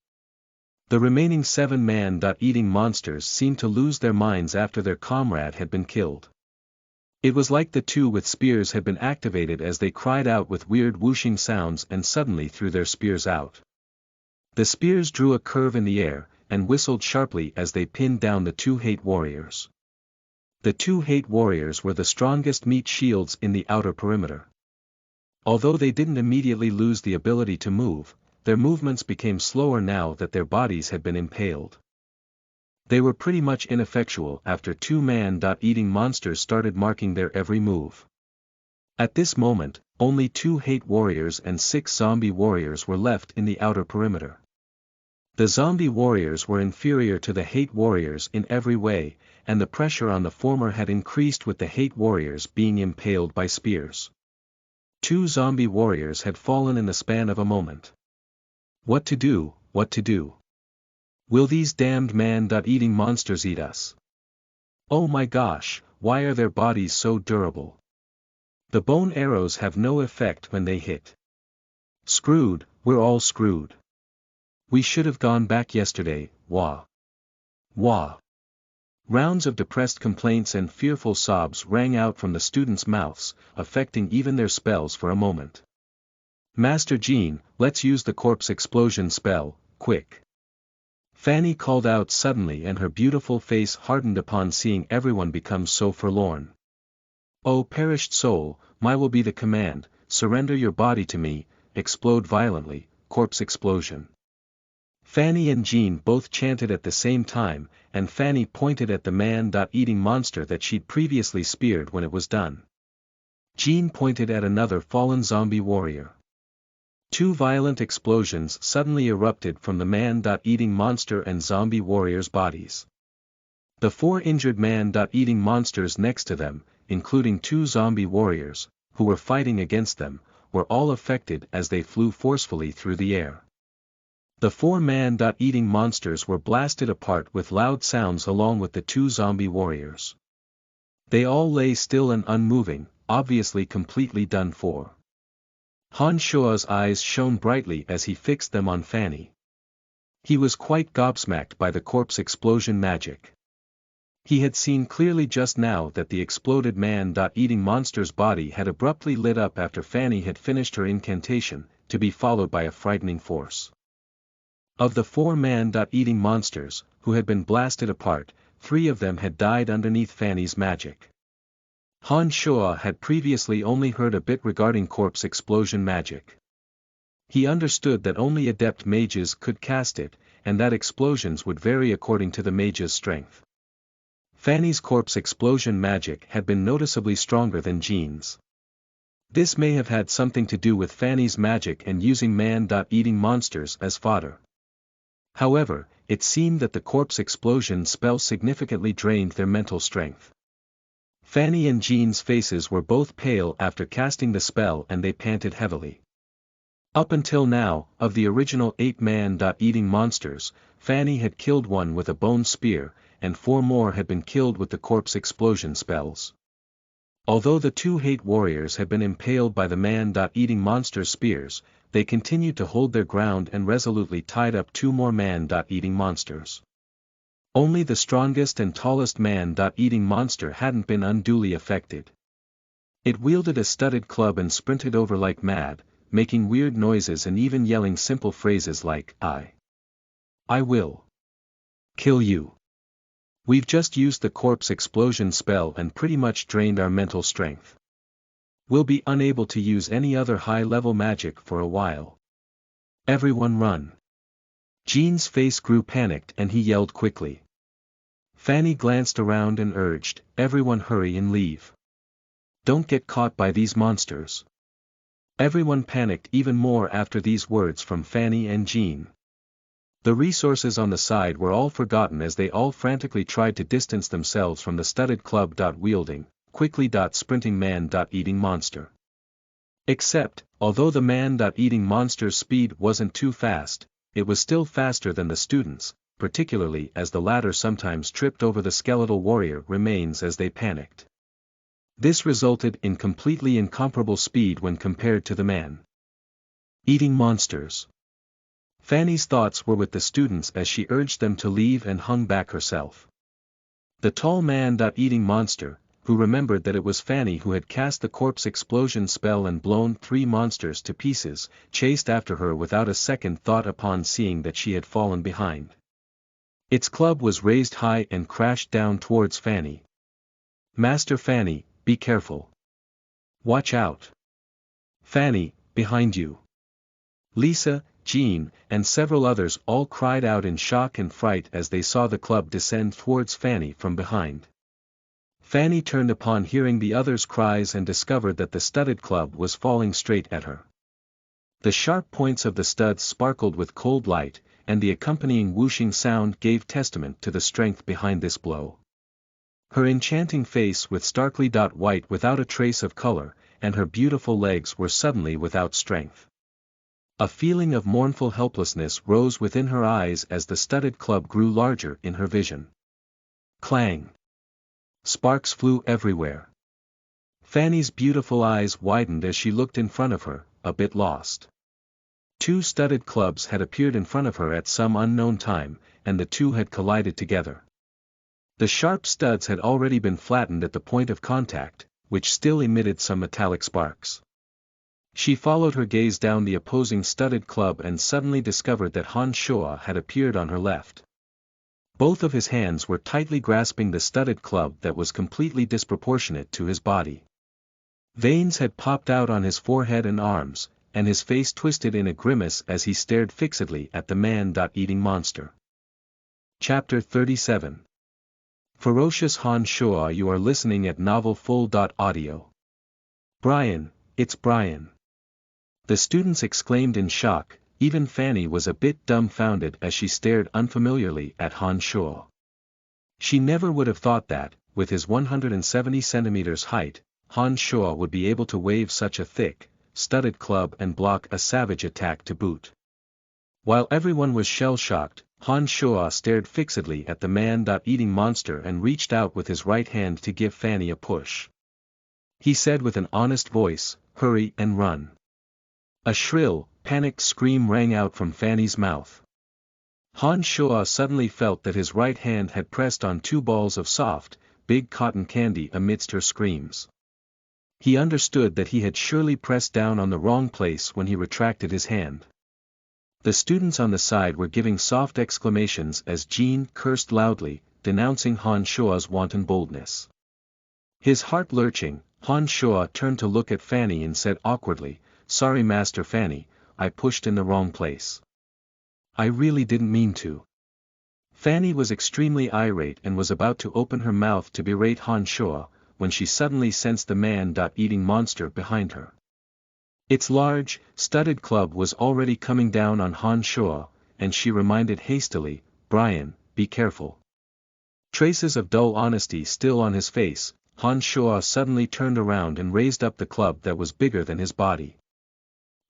The remaining 7 man-eating monsters seemed to lose their minds after their comrade had been killed. It was like the 2 with spears had been activated as they cried out with weird whooshing sounds and suddenly threw their spears out. The spears drew a curve in the air, and whistled sharply as they pinned down the 2 hate warriors. The 2 hate warriors were the strongest meat shields in the outer perimeter. Although they didn't immediately lose the ability to move, their movements became slower now that their bodies had been impaled. They were pretty much ineffectual after 2 man-eating monsters started marking their every move. At this moment, only 2 hate warriors and 6 zombie warriors were left in the outer perimeter. The zombie warriors were inferior to the hate warriors in every way, and the pressure on the former had increased with the hate warriors being impaled by spears. 2 zombie warriors had fallen in the span of a moment. What to do, what to do? Will these damned man-eating monsters eat us? Oh my gosh, why are their bodies so durable? The bone arrows have no effect when they hit. Screwed, we're all screwed. We should have gone back yesterday, wah. Wah. Rounds of depressed complaints and fearful sobs rang out from the students' mouths, affecting even their spells for a moment. Master Gene, let's use the corpse explosion spell, quick. Fanny called out suddenly, and her beautiful face hardened upon seeing everyone become so forlorn. Oh perished soul, my will be the command, surrender your body to me, explode violently, corpse explosion. Fanny and Jean both chanted at the same time, and Fanny pointed at the man-eating monster that she'd previously speared when it was done. Jean pointed at another fallen zombie warrior. 2 violent explosions suddenly erupted from the man-eating monster and zombie warriors' bodies. The 4 injured man-eating monsters next to them, including 2 zombie warriors, who were fighting against them, were all affected as they flew forcefully through the air. The 4 man-eating monsters were blasted apart with loud sounds along with the 2 zombie warriors. They all lay still and unmoving, obviously completely done for. Han Shua's eyes shone brightly as he fixed them on Fanny. He was quite gobsmacked by the corpse explosion magic. He had seen clearly just now that the exploded man-eating monster's body had abruptly lit up after Fanny had finished her incantation, to be followed by a frightening force. Of the 4 man-eating monsters, who had been blasted apart, 3 of them had died underneath Fanny's magic. Han Shua had previously only heard a bit regarding corpse explosion magic. He understood that only adept mages could cast it, and that explosions would vary according to the mage's strength. Fanny's corpse explosion magic had been noticeably stronger than Jean's. This may have had something to do with Fanny's magic and using man-eating monsters as fodder. However, it seemed that the corpse explosion spell significantly drained their mental strength. Fanny and Jean's faces were both pale after casting the spell and they panted heavily. Up until now, of the original 8 man-eating monsters, Fanny had killed one with a bone spear, and 4 more had been killed with the corpse explosion spells. Although the 2 hate warriors had been impaled by the man-eating monster's spears, they continued to hold their ground and resolutely tied up 2 more man-eating monsters. Only the strongest and tallest man-eating monster hadn't been unduly affected. It wielded a studded club and sprinted over like mad, making weird noises and even yelling simple phrases like, I will kill you. We've just used the corpse explosion spell and pretty much drained our mental strength. We'll be unable to use any other high-level magic for a while. Everyone run. Jean's face grew panicked and he yelled quickly. Fanny glanced around and urged, everyone hurry and leave. Don't get caught by these monsters. Everyone panicked even more after these words from Fanny and Jean. The resources on the side were all forgotten as they all frantically tried to distance themselves from the studded club-wielding, quickly sprinting man-eating monster. Except, although the man-eating monster's speed wasn't too fast, it was still faster than the students, particularly as the latter sometimes tripped over the skeletal warrior remains as they panicked. This resulted in completely incomparable speed when compared to the man-eating monsters. Fanny's thoughts were with the students as she urged them to leave and hung back herself. The tall man-eating monster, who remembered that it was Fanny who had cast the corpse explosion spell and blown 3 monsters to pieces, chased after her without a second thought upon seeing that she had fallen behind. Its club was raised high and crashed down towards Fanny. Master Fanny, be careful. Watch out. Fanny, behind you. Lisa, Jean, and several others all cried out in shock and fright as they saw the club descend towards Fanny from behind. Fanny turned upon hearing the others' cries and discovered that the studded club was falling straight at her. The sharp points of the studs sparkled with cold light, and the accompanying whooshing sound gave testament to the strength behind this blow. Her enchanting face was starkly white without a trace of color, and her beautiful legs were suddenly without strength. A feeling of mournful helplessness rose within her eyes as the studded club grew larger in her vision. Clang! Sparks flew everywhere. Fanny's beautiful eyes widened as she looked in front of her, a bit lost. 2 studded clubs had appeared in front of her at some unknown time, and the 2 had collided together. The sharp studs had already been flattened at the point of contact, which still emitted some metallic sparks. She followed her gaze down the opposing studded club and suddenly discovered that Han Shoa had appeared on her left. Both of his hands were tightly grasping the studded club that was completely disproportionate to his body. Veins had popped out on his forehead and arms, and his face twisted in a grimace as he stared fixedly at the man-eating monster. Chapter 37. Ferocious Han Shoa. You are listening at NovelFull.audio. Brian, it's Brian. The students exclaimed in shock. Even Fanny was a bit dumbfounded as she stared unfamiliarly at Han Shoa. She never would have thought that, with his 170 centimeters height, Han Shoa would be able to wave such a thick, studded club and block a savage attack to boot. While everyone was shell-shocked, Han Shoa stared fixedly at the man-eating monster and reached out with his right hand to give Fanny a push. He said with an honest voice, "Hurry and run." A shrill, panicked scream rang out from Fanny's mouth. Han Shoa suddenly felt that his right hand had pressed on 2 balls of soft, big cotton candy amidst her screams. He understood that he had surely pressed down on the wrong place when he retracted his hand. The students on the side were giving soft exclamations as Jean cursed loudly, denouncing Han Shoa's wanton boldness. His heart lurching, Han Shoa turned to look at Fanny and said awkwardly, "Sorry Master Fanny, I pushed in the wrong place. I really didn't mean to." Fanny was extremely irate and was about to open her mouth to berate Han Shoa, when she suddenly sensed the man-eating monster behind her. Its large, studded club was already coming down on Han Shoa, and she reminded hastily, "Brian, be careful." Traces of dull honesty still on his face, Han Shoa suddenly turned around and raised up the club that was bigger than his body.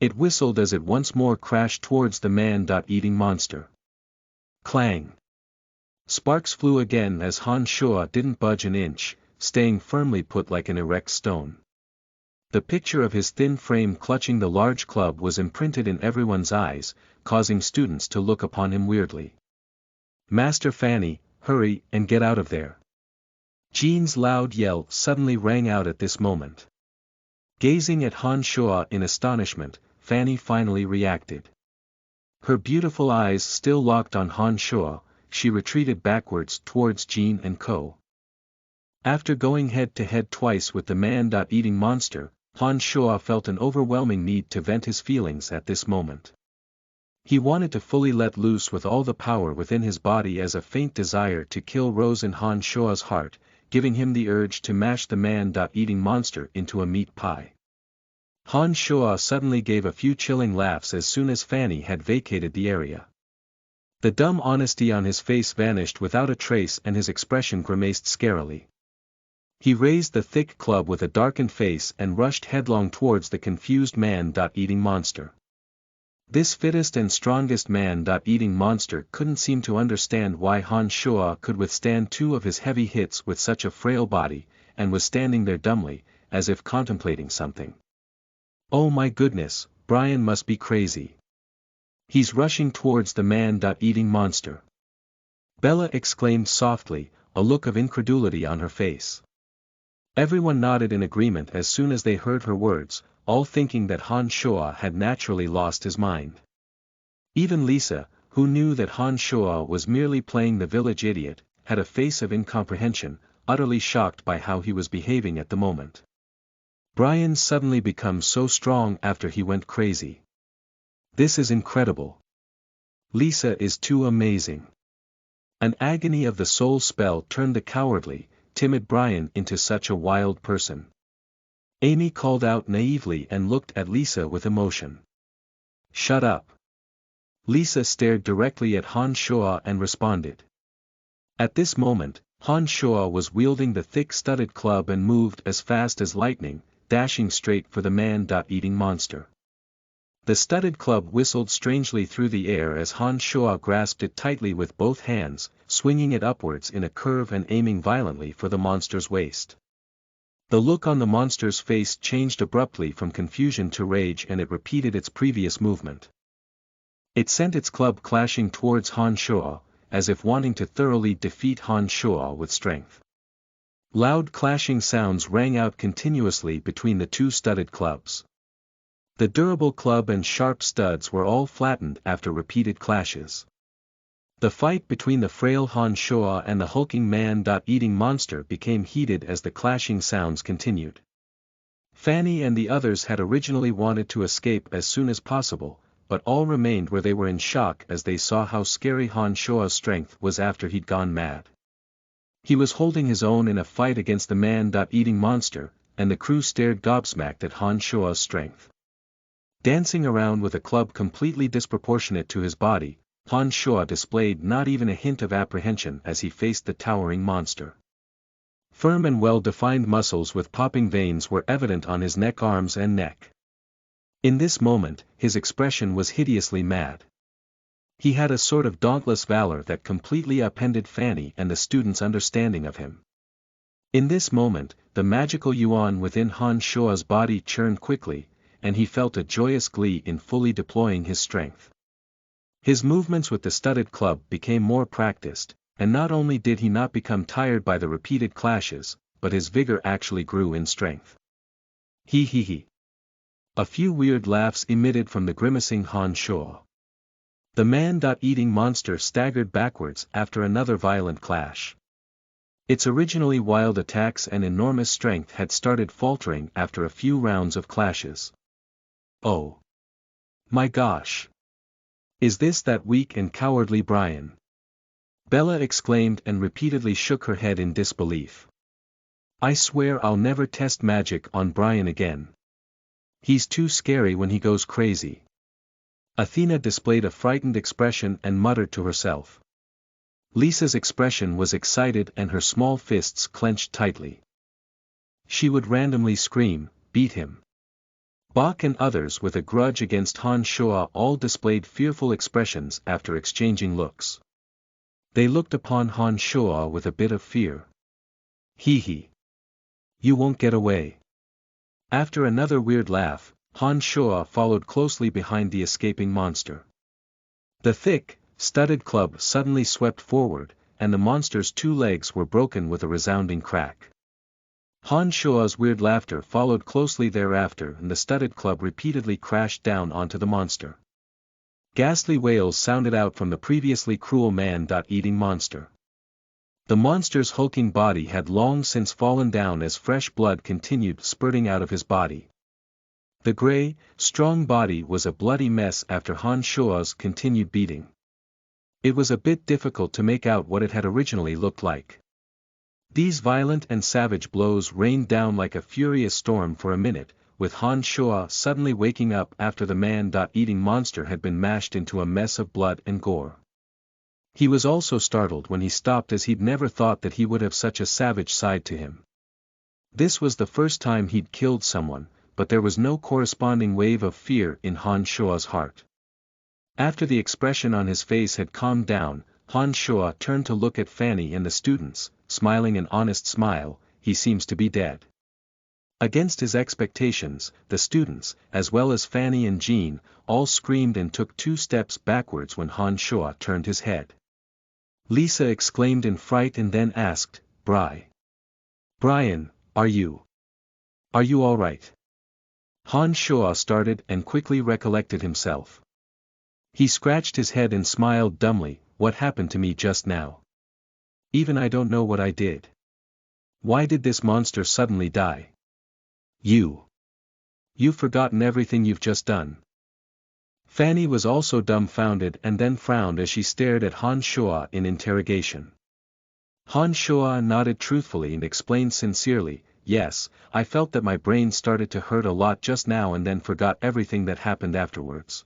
It whistled as it once more crashed towards the man-eating monster. Clang! Sparks flew again as Han Shuo didn't budge an inch, staying firmly put like an erect stone. The picture of his thin frame clutching the large club was imprinted in everyone's eyes, causing students to look upon him weirdly. "Master Fanny, hurry and get out of there." Jean's loud yell suddenly rang out at this moment. Gazing at Han Shuo in astonishment, Fanny finally reacted. Her beautiful eyes still locked on Han Shuo, she retreated backwards towards Jean and Co. After going head-to-head twice with the man-eating monster, Han Shuo felt an overwhelming need to vent his feelings at this moment. He wanted to fully let loose with all the power within his body as a faint desire to kill rose in Han Shuo's heart, giving him the urge to mash the man-eating monster into a meat pie. Han Shuo suddenly gave a few chilling laughs as soon as Fanny had vacated the area. The dumb honesty on his face vanished without a trace and his expression grimaced scarily. He raised the thick club with a darkened face and rushed headlong towards the confused man-eating monster. This fittest and strongest man-eating monster couldn't seem to understand why Han Shuo could withstand two of his heavy hits with such a frail body, and was standing there dumbly, as if contemplating something. "Oh my goodness, Brian must be crazy. He's rushing towards the man-eating monster." Bella exclaimed softly, a look of incredulity on her face. Everyone nodded in agreement as soon as they heard her words, all thinking that Han Shuo had naturally lost his mind. Even Lisa, who knew that Han Shuo was merely playing the village idiot, had a face of incomprehension, utterly shocked by how he was behaving at the moment. Brian suddenly become so strong after he went crazy. This is incredible. Lisa is too amazing. An agony of the soul spell turned the cowardly, timid Brian into such a wild person. Amy called out naively and looked at Lisa with emotion. "Shut up." Lisa stared directly at Han Shuo and responded. At this moment, Han Shuo was wielding the thick studded club and moved as fast as lightning, dashing straight for the man-eating monster. The studded club whistled strangely through the air as Han Shuo grasped it tightly with both hands, swinging it upwards in a curve and aiming violently for the monster's waist. The look on the monster's face changed abruptly from confusion to rage and it repeated its previous movement. It sent its club clashing towards Han Shuo, as if wanting to thoroughly defeat Han Shuo with strength. Loud clashing sounds rang out continuously between the two studded clubs. The durable club and sharp studs were all flattened after repeated clashes. The fight between the frail Han Shuo and the hulking man-eating monster became heated as the clashing sounds continued. Fanny and the others had originally wanted to escape as soon as possible, but all remained where they were in shock as they saw how scary Han Shuo's strength was after he'd gone mad. He was holding his own in a fight against the man-eating monster, and the crew stared gobsmacked at Han Shuo's strength. Dancing around with a club completely disproportionate to his body, Han Shuo displayed not even a hint of apprehension as he faced the towering monster. Firm and well-defined muscles with popping veins were evident on his neck, arms and neck. In this moment, his expression was hideously mad. He had a sort of dauntless valor that completely upended Fanny and the students' understanding of him. In this moment, the magical yuan within Han Shuo's body churned quickly, and he felt a joyous glee in fully deploying his strength. His movements with the studded club became more practiced, and not only did he not become tired by the repeated clashes, but his vigor actually grew in strength. He he he. A few weird laughs emitted from the grimacing Han Shuo. The man-eating monster staggered backwards after another violent clash. Its originally wild attacks and enormous strength had started faltering after a few rounds of clashes. "Oh my gosh! Is this that weak and cowardly Brian?" Bella exclaimed and repeatedly shook her head in disbelief. "I swear I'll never test magic on Brian again. He's too scary when he goes crazy." Athena displayed a frightened expression and muttered to herself. Lisa's expression was excited and her small fists clenched tightly. She would randomly scream, "Beat him! Bach and others with a grudge against Han Shoa all displayed fearful expressions after exchanging looks. They looked upon Han Shoa with a bit of fear. Hee. You won't get away. After another weird laugh, Han Shoa followed closely behind the escaping monster. The thick, studded club suddenly swept forward, and the monster's 2 legs were broken with a resounding crack. Han Shoa's weird laughter followed closely thereafter, and the studded club repeatedly crashed down onto the monster. Ghastly wails sounded out from the previously cruel man-eating monster. The monster's hulking body had long since fallen down as fresh blood continued spurting out of his body. The gray, strong body was a bloody mess after Han Shoa's continued beating. It was a bit difficult to make out what it had originally looked like. These violent and savage blows rained down like a furious storm for a minute, with Han Shoa suddenly waking up after the man-eating monster had been mashed into a mess of blood and gore. He was also startled when he stopped, as he'd never thought that he would have such a savage side to him. This was the first time he'd killed someone, but there was no corresponding wave of fear in Han Shoa's heart. After the expression on his face had calmed down, Han Shoa turned to look at Fanny and the students, smiling an honest smile. He seems to be dead. Against his expectations, the students, as well as Fanny and Jean, all screamed and took 2 steps backwards when Han Shoa turned his head. Lisa exclaimed in fright and then asked, Brian, are you all right? Han Shoa started and quickly recollected himself. He scratched his head and smiled dumbly. What happened to me just now? Even I don't know what I did. Why did this monster suddenly die? You've forgotten everything you've just done. Fanny was also dumbfounded and then frowned as she stared at Han Shoa in interrogation. Han Shoa nodded truthfully and explained sincerely, yes, I felt that my brain started to hurt a lot just now and then forgot everything that happened afterwards.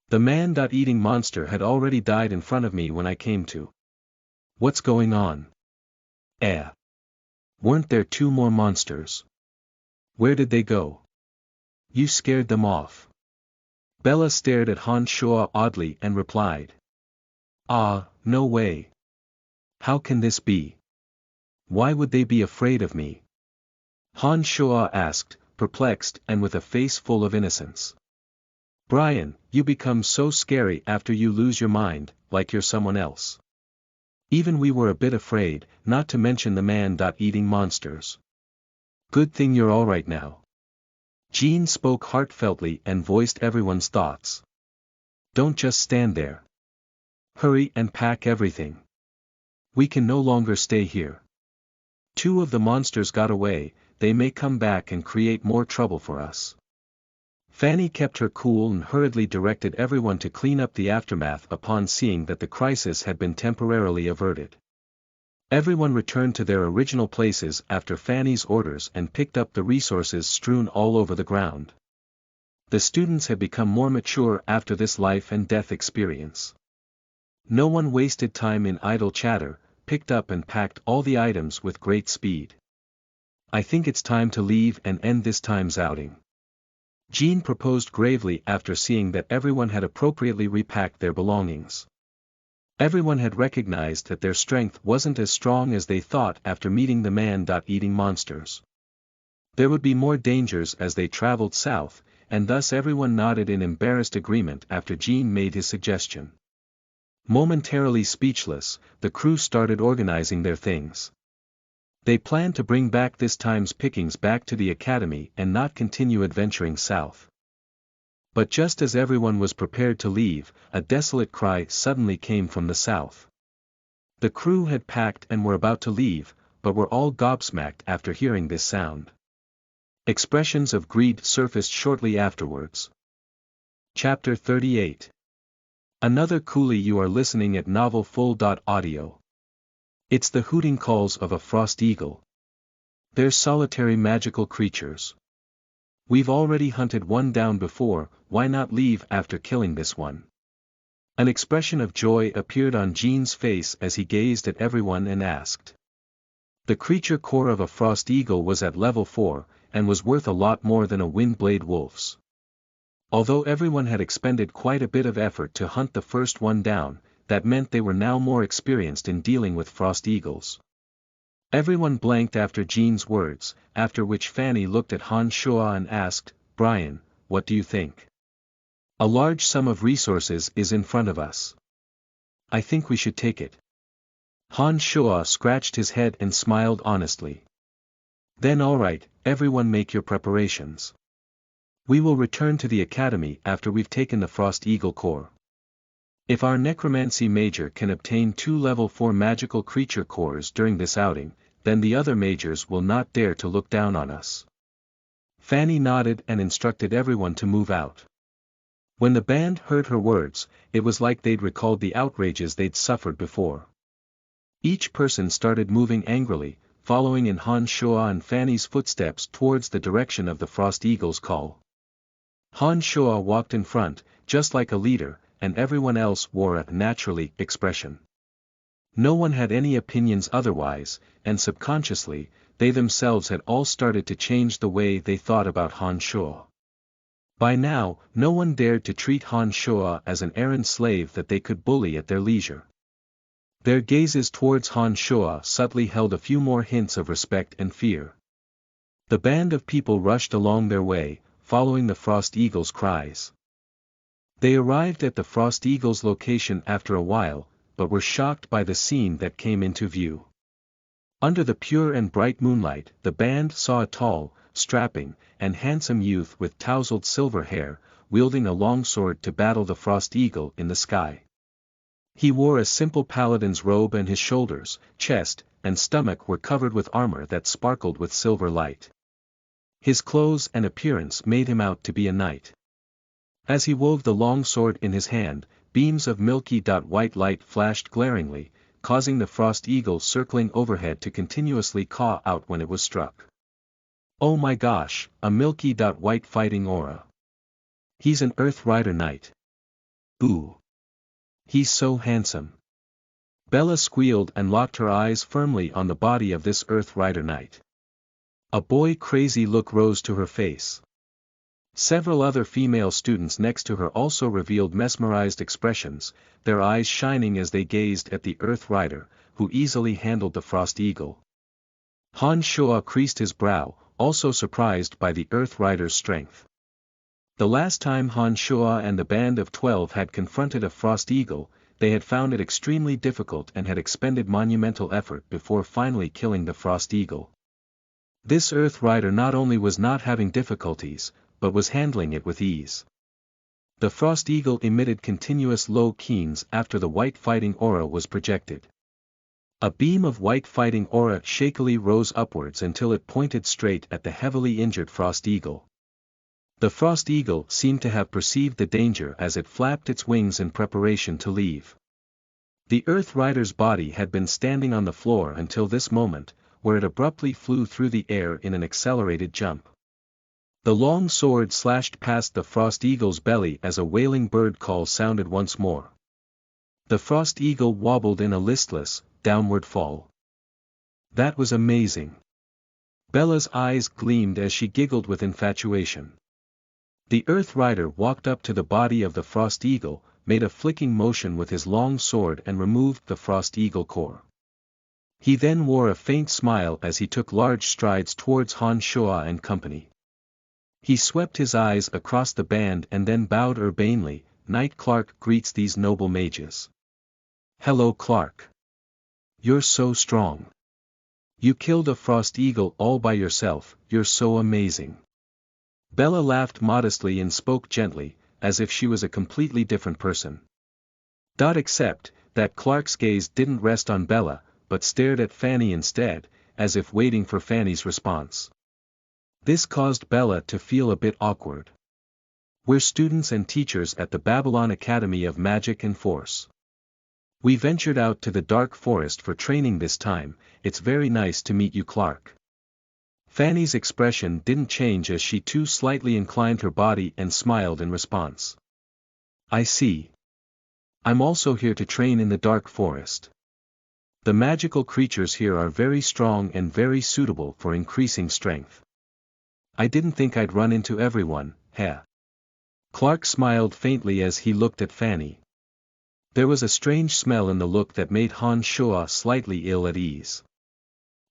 The man-eating monster had already died in front of me when I came to. What's going on? Weren't there 2 more monsters? Where did they go? You scared them off. Bella stared at Han Shoa oddly and replied. No way. How can this be? Why would they be afraid of me? Han Shoa asked, perplexed and with a face full of innocence. Brian, you become so scary after you lose your mind, like you're someone else. Even we were a bit afraid, not to mention the man-eating monsters. Good thing you're all right now. Jean spoke heartfeltly and voiced everyone's thoughts. Don't just stand there. Hurry and pack everything. We can no longer stay here. 2 of the monsters got away, they may come back and create more trouble for us. Fanny kept her cool and hurriedly directed everyone to clean up the aftermath upon seeing that the crisis had been temporarily averted. Everyone returned to their original places after Fanny's orders and picked up the resources strewn all over the ground. The students had become more mature after this life and death experience. No one wasted time in idle chatter, picked up and packed all the items with great speed. I think it's time to leave and end this time's outing. Jean proposed gravely after seeing that everyone had appropriately repacked their belongings. Everyone had recognized that their strength wasn't as strong as they thought after meeting the man-eating monsters. There would be more dangers as they traveled south, and thus everyone nodded in embarrassed agreement after Jean made his suggestion. Momentarily speechless, the crew started organizing their things. They planned to bring back this time's pickings back to the academy and not continue adventuring south. But just as everyone was prepared to leave, a desolate cry suddenly came from the south. The crew had packed and were about to leave, but were all gobsmacked after hearing this sound. Expressions of greed surfaced shortly afterwards. Chapter 38. Another coolie. You are listening at novelfull.audio. It's the hooting calls of a frost eagle. They're solitary magical creatures. We've already hunted one down before, why not leave after killing this one? An expression of joy appeared on Jean's face as he gazed at everyone and asked. The creature core of a frost eagle was at level 4, and was worth a lot more than a Windblade Wolf's. Although everyone had expended quite a bit of effort to hunt the first one down, that meant they were now more experienced in dealing with Frost Eagles. Everyone blanked after Jean's words, after which Fanny looked at Han Shuo and asked, "Brian, what do you think? A large sum of resources is in front of us. I think we should take it." Han Shuo scratched his head and smiled honestly. "Then all right, everyone make your preparations. We will return to the academy after we've taken the Frost Eagle core. If our necromancy major can obtain 2 level 4 magical creature cores during this outing, then the other majors will not dare to look down on us." Fanny nodded and instructed everyone to move out. When the band heard her words, it was like they'd recalled the outrages they'd suffered before. Each person started moving angrily, following in Han Shuo and Fanny's footsteps towards the direction of the Frost Eagle's call. Han Shuo walked in front, just like a leader, and everyone else wore a naturally expression. No one had any opinions otherwise, and subconsciously, they themselves had all started to change the way they thought about Han Shuo. By now, no one dared to treat Han Shuo as an errand slave that they could bully at their leisure. Their gazes towards Han Shuo subtly held a few more hints of respect and fear. The band of people rushed along their way, following the Frost Eagle's cries. They arrived at the Frost Eagle's location after a while, but were shocked by the scene that came into view. Under the pure and bright moonlight, the band saw a tall, strapping, and handsome youth with tousled silver hair, wielding a long sword to battle the Frost Eagle in the sky. He wore a simple paladin's robe and his shoulders, chest, and stomach were covered with armor that sparkled with silver light. His clothes and appearance made him out to be a knight. As he wove the long sword in his hand, beams of milky white light flashed glaringly, causing the Frost Eagle circling overhead to continuously caw out when it was struck. "Oh my gosh, a milky white fighting aura. He's an Earth Rider knight. Ooh. He's so handsome." Bella squealed and locked her eyes firmly on the body of this Earth Rider knight. A boy-crazy look rose to her face. Several other female students next to her also revealed mesmerized expressions, their eyes shining as they gazed at the Earth Rider, who easily handled the Frost Eagle. Han Shuo creased his brow, also surprised by the Earth Rider's strength. The last time Han Shuo and the band of 12 had confronted a Frost Eagle, they had found it extremely difficult and had expended monumental effort before finally killing the Frost Eagle. This Earth Rider not only was not having difficulties, but was handling it with ease. The Frost Eagle emitted continuous low keens after the white fighting aura was projected. A beam of white fighting aura shakily rose upwards until it pointed straight at the heavily injured Frost Eagle. The Frost Eagle seemed to have perceived the danger as it flapped its wings in preparation to leave. The Earth Rider's body had been standing on the floor until this moment, where it abruptly flew through the air in an accelerated jump. The long sword slashed past the Frost Eagle's belly as a wailing bird call sounded once more. The Frost Eagle wobbled in a listless, downward fall. That was amazing. Bella's eyes gleamed as she giggled with infatuation. The Earth Rider walked up to the body of the Frost Eagle, made a flicking motion with his long sword and removed the Frost Eagle core. He then wore a faint smile as he took large strides towards Han Shuo and company. He swept his eyes across the band and then bowed urbanely. "Knight Clark greets these noble mages." "Hello Clark. You're so strong. You killed a Frost Eagle all by yourself, you're so amazing." Bella laughed modestly and spoke gently, as if she was a completely different person. Except that Clark's gaze didn't rest on Bella, but stared at Fanny instead, as if waiting for Fanny's response. This caused Bella to feel a bit awkward. "We're students and teachers at the Babylon Academy of Magic and Force. We ventured out to the Dark Forest for training this time. It's very nice to meet you, Clark." Fanny's expression didn't change as she too slightly inclined her body and smiled in response. "I see. I'm also here to train in the Dark Forest. The magical creatures here are very strong and very suitable for increasing strength. I didn't think I'd run into everyone, heh. Clark smiled faintly as he looked at Fanny. There was a strange smell in the look that made Han Shoa slightly ill at ease.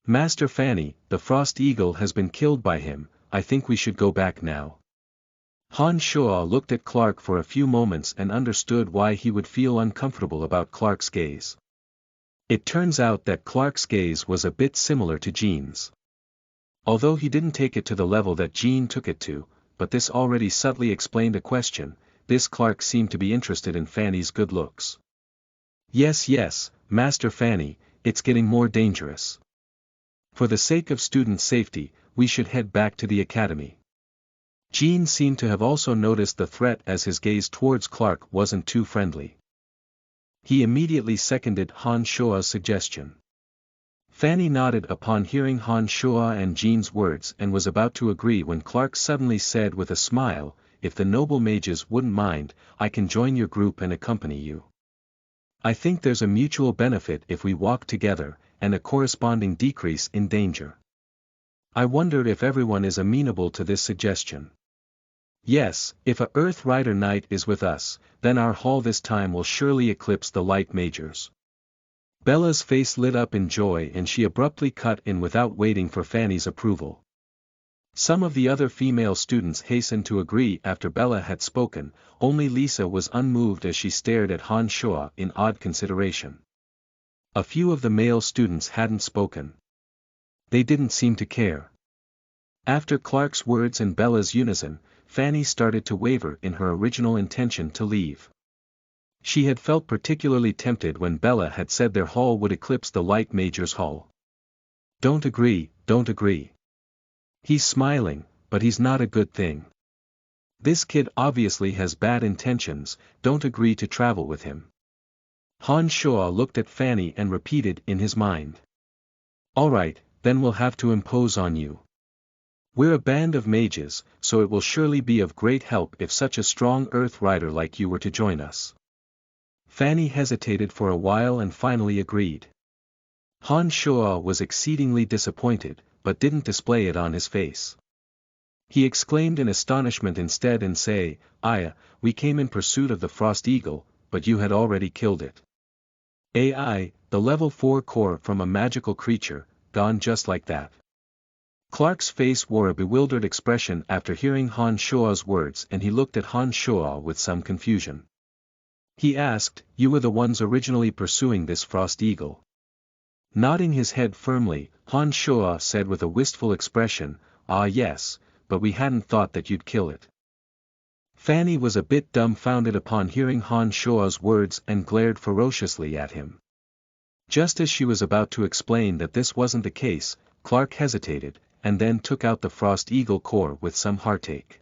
Master Fanny, the Frost Eagle has been killed by him, I think we should go back now. Han Shoa looked at Clark for a few moments and understood why he would feel uncomfortable about Clark's gaze. It turns out that Clark's gaze was a bit similar to Jean's. Although he didn't take it to the level that Jean took it to, but this already subtly explained a question. This Clark seemed to be interested in Fanny's good looks. Yes, Master Fanny, it's getting more dangerous. For the sake of student safety, we should head back to the academy. Jean seemed to have also noticed the threat as his gaze towards Clark wasn't too friendly. He immediately seconded Han Shoa's suggestion. Fanny nodded upon hearing Han Shoa and Jean's words and was about to agree when Clark suddenly said with a smile, if the noble mages wouldn't mind, I can join your group and accompany you. I think there's a mutual benefit if we walk together, and a corresponding decrease in danger. I wondered if everyone is amenable to this suggestion. Yes, if a Earth Rider Knight is with us, then our haul this time will surely eclipse the light magers. Bella's face lit up in joy and she abruptly cut in without waiting for Fanny's approval. Some of the other female students hastened to agree after Bella had spoken, only Lisa was unmoved as she stared at Han Shoa in odd consideration. A few of the male students hadn't spoken. They didn't seem to care. After Clark's words and Bella's unison, Fanny started to waver in her original intention to leave. She had felt particularly tempted when Bella had said their hall would eclipse the light mager's hall. Don't agree. He's smiling, but he's not a good thing. This kid obviously has bad intentions, don't agree to travel with him. Han Shoa looked at Fanny and repeated in his mind. Alright, then we'll have to impose on you. We're a band of mages, so it will surely be of great help if such a strong Earth Rider like you were to join us. Fanny hesitated for a while and finally agreed. Han Shoa was exceedingly disappointed, but didn't display it on his face. He exclaimed in astonishment instead and say, we came in pursuit of the Frost Eagle, but you had already killed it. The level 4 core from a magical creature, gone just like that. Clark's face wore a bewildered expression after hearing Han Shoa's words and he looked at Han Shoa with some confusion. He asked, you were the ones originally pursuing this Frost Eagle? Nodding his head firmly, Han Shoa said with a wistful expression, yes, but we hadn't thought that you'd kill it. Fanny was a bit dumbfounded upon hearing Han Shoa's words and glared ferociously at him. Just as she was about to explain that this wasn't the case, Clark hesitated, and then took out the Frost Eagle core with some heartache.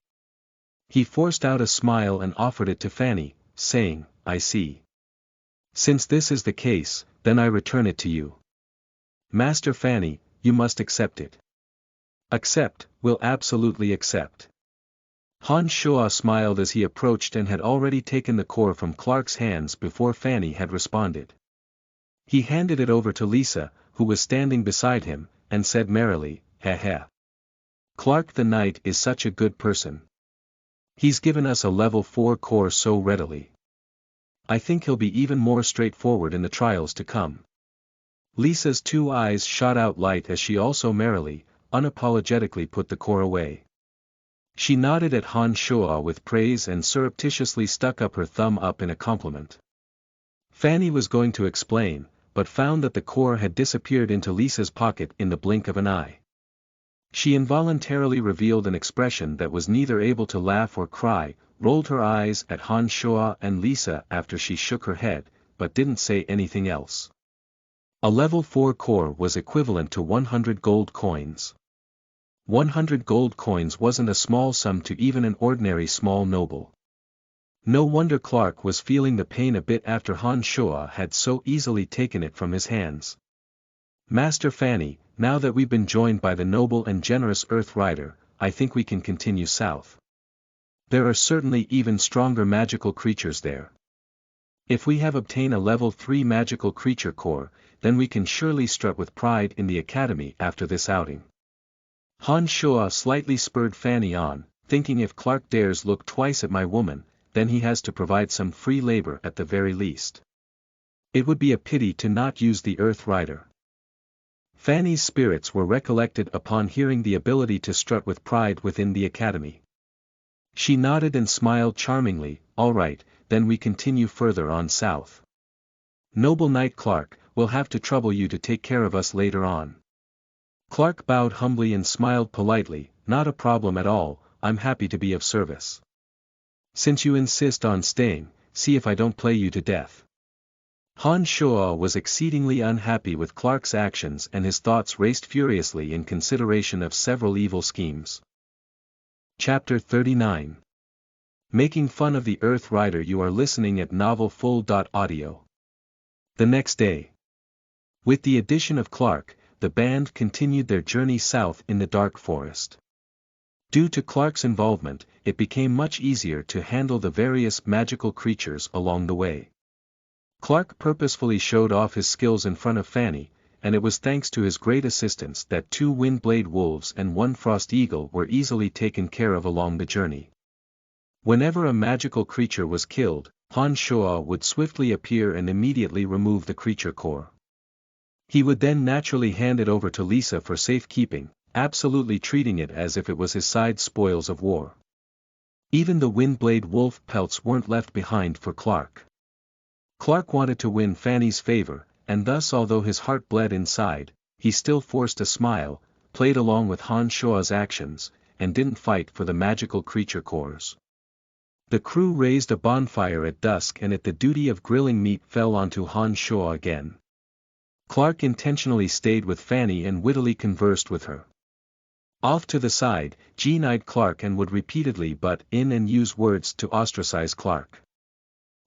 He forced out a smile and offered it to Fanny, saying, I see. Since this is the case, then I return it to you. Master Fanny, you must accept it. Accept, will absolutely accept. Han Shoa smiled as he approached and had already taken the core from Clark's hands before Fanny had responded. He handed it over to Lisa, who was standing beside him, and said merrily, Clark the Knight is such a good person. He's given us a level 4 core so readily. I think he'll be even more straightforward in the trials to come. Lisa's two eyes shot out light as she also merrily, unapologetically put the core away. She nodded at Han Shoa with praise and surreptitiously stuck up her thumb up in a compliment. Fanny was going to explain, but found that the core had disappeared into Lisa's pocket in the blink of an eye. She involuntarily revealed an expression that was neither able to laugh or cry, rolled her eyes at Han Shoa and Lisa after she shook her head, but didn't say anything else. A level 4 core was equivalent to 100 gold coins. 100 gold coins wasn't a small sum to even an ordinary small noble. No wonder Clark was feeling the pain a bit after Han Shoa had so easily taken it from his hands. Master Fanny, now that we've been joined by the noble and generous Earth Rider, I think we can continue south. There are certainly even stronger magical creatures there. If we have obtained a level 3 magical creature core, then we can surely strut with pride in the academy after this outing. Han Shoa slightly spurred Fanny on, thinking if Clark dares look twice at my woman, then he has to provide some free labor at the very least. It would be a pity to not use the Earth Rider. Fanny's spirits were recollected upon hearing the ability to strut with pride within the academy. She nodded and smiled charmingly. All right, then we continue further on south. Noble Knight Clark, we'll have to trouble you to take care of us later on. Clark bowed humbly and smiled politely. Not a problem at all, I'm happy to be of service. Since you insist on staying, see if I don't play you to death. Han Shoa was exceedingly unhappy with Clark's actions and his thoughts raced furiously in consideration of several evil schemes. Chapter 39. Making fun of the Earth Rider. You are listening at novelfull.audio. The next day. With the addition of Clark, the band continued their journey south in the dark forest. Due to Clark's involvement, it became much easier to handle the various magical creatures along the way. Clark purposefully showed off his skills in front of Fanny, and it was thanks to his great assistance that 2 Windblade Wolves and 1 Frost Eagle were easily taken care of along the journey. Whenever a magical creature was killed, Han Shoa would swiftly appear and immediately remove the creature core. He would then naturally hand it over to Lisa for safekeeping, absolutely treating it as if it was his side spoils of war. Even the Windblade Wolf pelts weren't left behind for Clark. Clark wanted to win Fanny's favor, and thus although his heart bled inside, he still forced a smile, played along with Han Shoa's actions, and didn't fight for the magical creature cores. The crew raised a bonfire at dusk and the duty of grilling meat fell onto Han Shoa again. Clark intentionally stayed with Fanny and wittily conversed with her. Off to the side, Jean-eyed Clark and would repeatedly butt in and use words to ostracize Clark.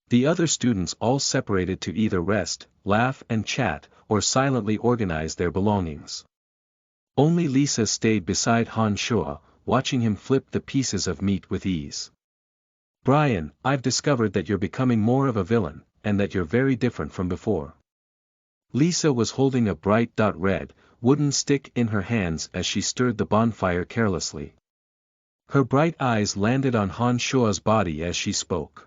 The other students all separated to either rest, laugh and chat, or silently organize their belongings. Only Lisa stayed beside Han Shoa, watching him flip the pieces of meat with ease. Brian, I've discovered that you're becoming more of a villain, and that you're very different from before. Lisa was holding a bright red, wooden stick in her hands as she stirred the bonfire carelessly. Her bright eyes landed on Han Shoa's body as she spoke.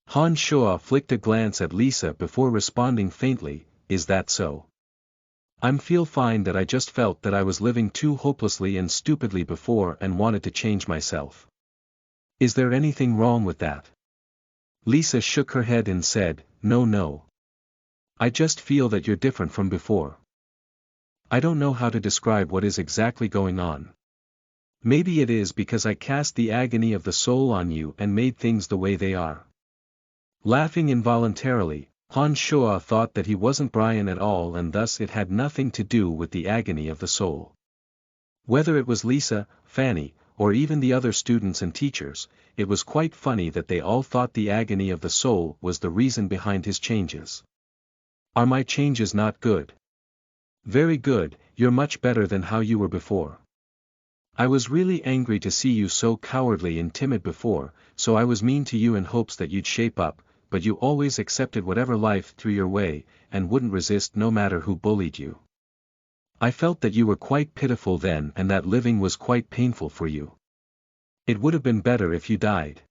Han Shoa flicked a glance at Lisa before responding faintly, is that so? I'm feel fine that I just felt that I was living too hopelessly and stupidly before and wanted to change myself. Is there anything wrong with that? Lisa shook her head and said, no. I just feel that you're different from before. I don't know how to describe what is exactly going on. Maybe it is because I cast the agony of the soul on you and made things the way they are. Laughing involuntarily, Han Shoa thought that he wasn't Brian at all and thus it had nothing to do with the agony of the soul. Whether it was Lisa, Fanny, or even the other students and teachers, it was quite funny that they all thought the agony of the soul was the reason behind his changes. Are my changes not good? Very good, you're much better than how you were before. I was really angry to see you so cowardly and timid before, so I was mean to you in hopes that you'd shape up, but you always accepted whatever life threw your way, and wouldn't resist no matter who bullied you. I felt that you were quite pitiful then and that living was quite painful for you. It would have been better if you died.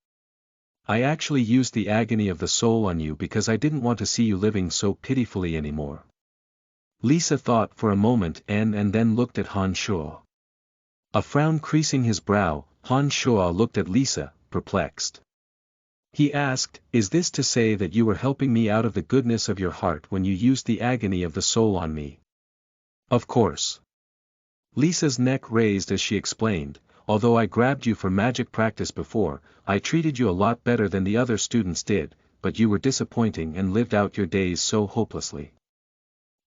I actually used the agony of the soul on you because I didn't want to see you living so pitifully anymore. Lisa thought for a moment and then looked at Han Shoa. A frown creasing his brow, Han Shoa looked at Lisa, perplexed. He asked, is this to say that you were helping me out of the goodness of your heart when you used the agony of the soul on me? Of course. Lisa's neck raised as she explained, although I grabbed you for magic practice before, I treated you a lot better than the other students did, but you were disappointing and lived out your days so hopelessly.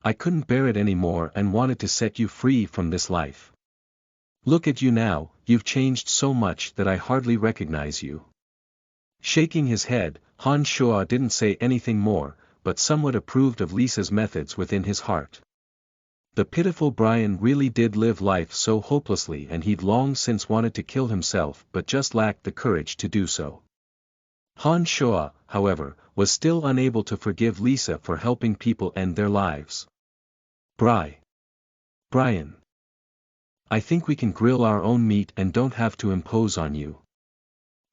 I couldn't bear it anymore and wanted to set you free from this life. Look at you now, you've changed so much that I hardly recognize you. Shaking his head, Han Shoa didn't say anything more, but somewhat approved of Lisa's methods within his heart. The pitiful Brian really did live life so hopelessly and he'd long since wanted to kill himself but just lacked the courage to do so. Han Shoa, however, was still unable to forgive Lisa for helping people end their lives. Brian. I think we can grill our own meat and don't have to impose on you.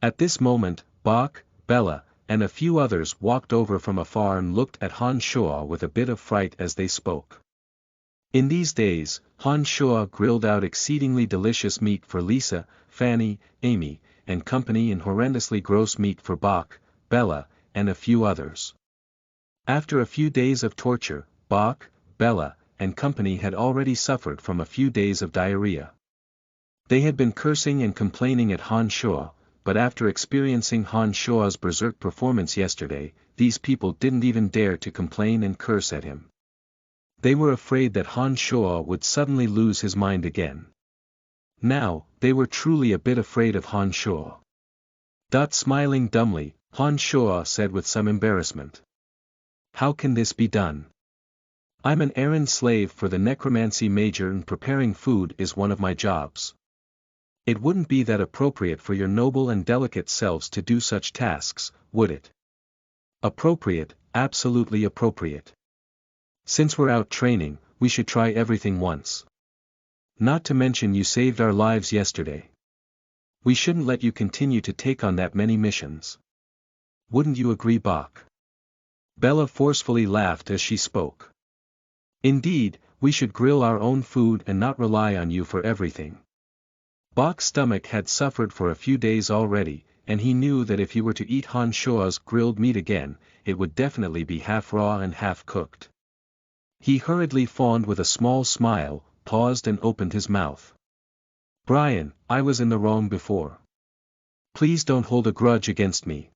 At this moment, Bok, Bella, and a few others walked over from afar and looked at Han Shuo with a bit of fright as they spoke. In these days, Han Shuo grilled out exceedingly delicious meat for Lisa, Fanny, Amy, and company and horrendously gross meat for Bok, Bella, and a few others. After a few days of torture, Bok, Bella, and company had already suffered from a few days of diarrhea. They had been cursing and complaining at Han Shuo, but after experiencing Han Shuo's berserk performance yesterday, these people didn't even dare to complain and curse at him. They were afraid that Han Shuo would suddenly lose his mind again. Now, they were truly a bit afraid of Han Shuo. Smiling dumbly, Han Shuo said with some embarrassment. How can this be done? I'm an errand slave for the necromancy major and preparing food is one of my jobs. It wouldn't be that appropriate for your noble and delicate selves to do such tasks, would it? Appropriate, absolutely appropriate. Since we're out training, we should try everything once. Not to mention you saved our lives yesterday. We shouldn't let you continue to take on that many missions. Wouldn't you agree, Bok? Bella forcefully laughed as she spoke. Indeed, we should grill our own food and not rely on you for everything. Bok's stomach had suffered for a few days already, and he knew that if he were to eat Han Shuo's grilled meat again, it would definitely be half raw and half cooked. He hurriedly fawned with a small smile, paused and opened his mouth. Brian, I was in the wrong before. Please don't hold a grudge against me.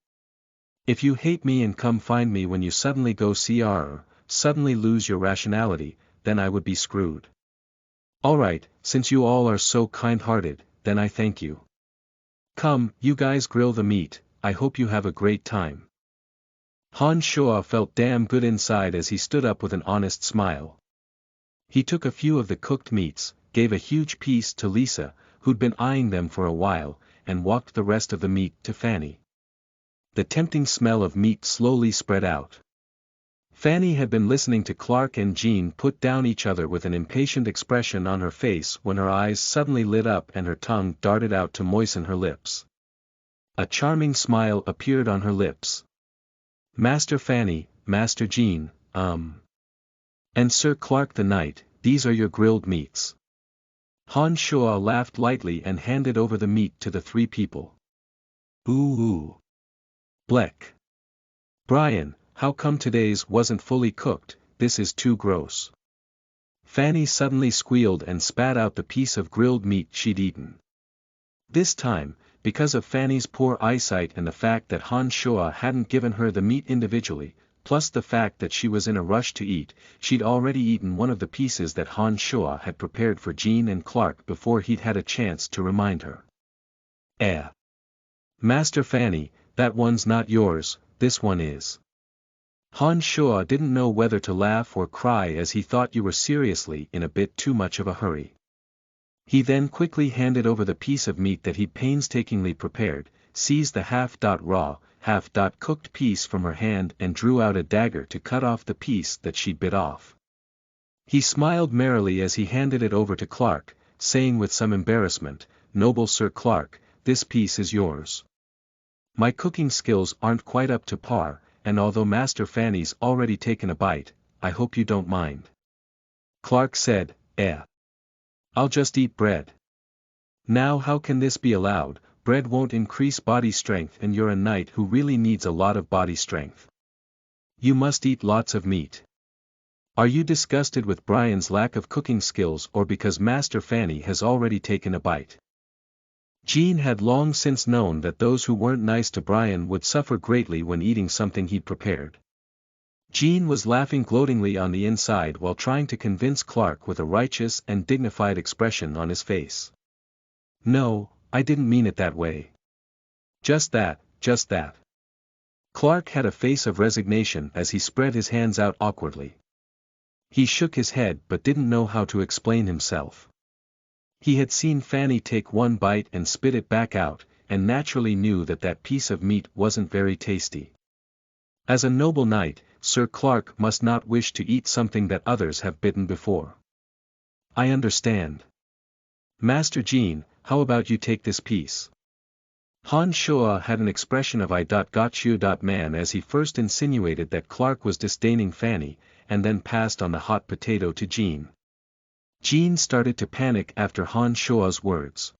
If you hate me and come find me when you suddenly go CR, suddenly lose your rationality, then I would be screwed. Alright, since you all are so kind-hearted, then I thank you. Come, you guys grill the meat, I hope you have a great time. Han Shuo felt damn good inside as he stood up with an honest smile. He took a few of the cooked meats, gave a huge piece to Lisa, who'd been eyeing them for a while, and walked the rest of the meat to Fanny. The tempting smell of meat slowly spread out. Fanny had been listening to Clark and Jean put down each other with an impatient expression on her face when her eyes suddenly lit up and her tongue darted out to moisten her lips. A charming smile appeared on her lips. Master Fanny, Master Jean, and Sir Clark the Knight, these are your grilled meats. Han Shuo laughed lightly and handed over the meat to the three people. Ooh. Bleck. Brian, how come today's wasn't fully cooked? This is too gross. Fanny suddenly squealed and spat out the piece of grilled meat she'd eaten. This time, because of Fanny's poor eyesight and the fact that Han Shuo hadn't given her the meat individually, plus the fact that she was in a rush to eat, she'd already eaten one of the pieces that Han Shuo had prepared for Jean and Clark before he'd had a chance to remind her. Master Fanny, that one's not yours, this one is. Han Shuo didn't know whether to laugh or cry as he thought you were seriously in a bit too much of a hurry. He then quickly handed over the piece of meat that he'd painstakingly prepared, seized the half-raw, half-cooked piece from her hand and drew out a dagger to cut off the piece that she'd bit off. He smiled merrily as he handed it over to Clark, saying with some embarrassment, "Noble Sir Clark, this piece is yours. My cooking skills aren't quite up to par, and although Master Fanny's already taken a bite, I hope you don't mind." Clark said, I'll just eat bread. Now how can this be allowed? Bread won't increase body strength and you're a knight who really needs a lot of body strength. You must eat lots of meat. Are you disgusted with Brian's lack of cooking skills or because Master Fanny has already taken a bite? Jean had long since known that those who weren't nice to Brian would suffer greatly when eating something he'd prepared. Jean was laughing gloatingly on the inside while trying to convince Clark with a righteous and dignified expression on his face. No, I didn't mean it that way. Just that. Clark had a face of resignation as he spread his hands out awkwardly. He shook his head but didn't know how to explain himself. He had seen Fanny take one bite and spit it back out, and naturally knew that that piece of meat wasn't very tasty. As a noble knight, Sir Clark must not wish to eat something that others have bitten before. I understand. Master Jean, how about you take this piece? Han Shoa had an expression of I got you man as he first insinuated that Clark was disdaining Fanny, and then passed on the hot potato to Jean. Jean started to panic after Han Shoa's words.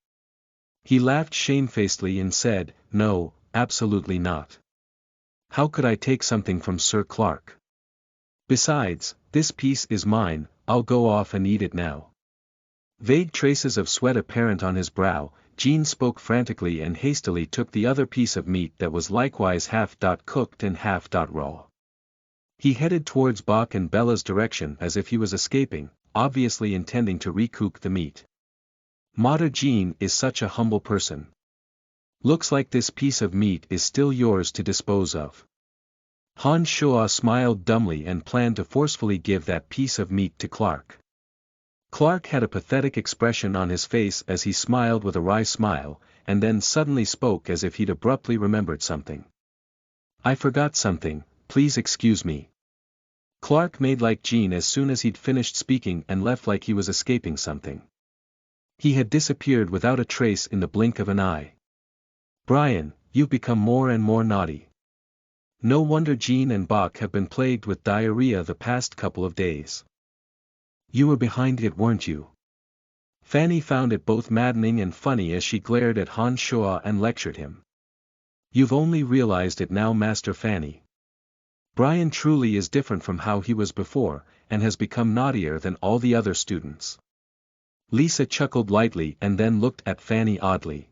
He laughed shamefacedly and said, "No, absolutely not. How could I take something from Sir Clark? Besides, this piece is mine, I'll go off and eat it now." Vague traces of sweat apparent on his brow, Jean spoke frantically and hastily took the other piece of meat that was likewise half cooked and half raw. He headed towards Bach and Bella's direction as if he was escaping, obviously intending to recook the meat. Mater Jean is such a humble person. Looks like this piece of meat is still yours to dispose of. Han Shoa smiled dumbly and planned to forcefully give that piece of meat to Clark. Clark had a pathetic expression on his face as he smiled with a wry smile, and then suddenly spoke as if he'd abruptly remembered something. "I forgot something, please excuse me." Clark made like Jean as soon as he'd finished speaking and left like he was escaping something. He had disappeared without a trace in the blink of an eye. "Brian, you've become more and more naughty. No wonder Jean and Bach have been plagued with diarrhea the past couple of days. You were behind it, weren't you?" Fanny found it both maddening and funny as she glared at Han Shoa and lectured him. "You've only realized it now, Master Fanny. Brian truly is different from how he was before, and has become naughtier than all the other students." Lisa chuckled lightly and then looked at Fanny oddly.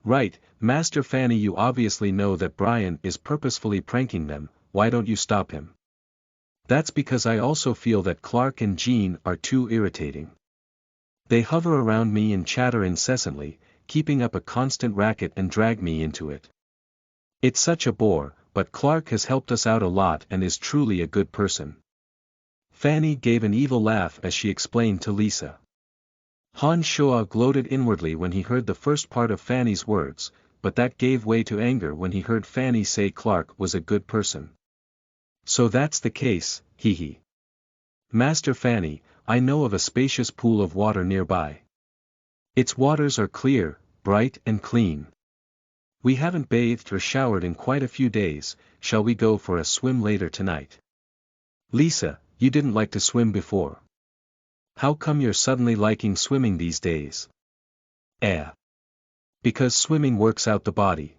"Right, Master Fanny, you obviously know that Brian is purposefully pranking them, why don't you stop him?" "That's because I also feel that Clark and Jean are too irritating. They hover around me and chatter incessantly, keeping up a constant racket and drag me into it. It's such a bore, but Clark has helped us out a lot and is truly a good person." Fanny gave an evil laugh as she explained to Lisa. Han Shoa gloated inwardly when he heard the first part of Fanny's words, but that gave way to anger when he heard Fanny say Clark was a good person. "So that's the case, hee. Master Fanny, I know of a spacious pool of water nearby. Its waters are clear, bright and clean. We haven't bathed or showered in quite a few days, shall we go for a swim later tonight?" "Lisa, you didn't like to swim before. How come you're suddenly liking swimming these days?" Because swimming works out the body."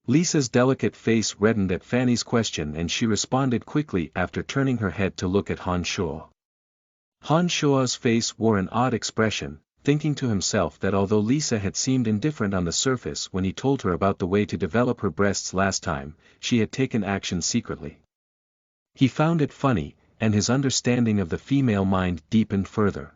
Lisa's delicate face reddened at Fanny's question and she responded quickly after turning her head to look at Han Shoa. Han Shoa's face wore an odd expression, thinking to himself that although Lisa had seemed indifferent on the surface when he told her about the way to develop her breasts last time, she had taken action secretly. He found it funny, and his understanding of the female mind deepened further.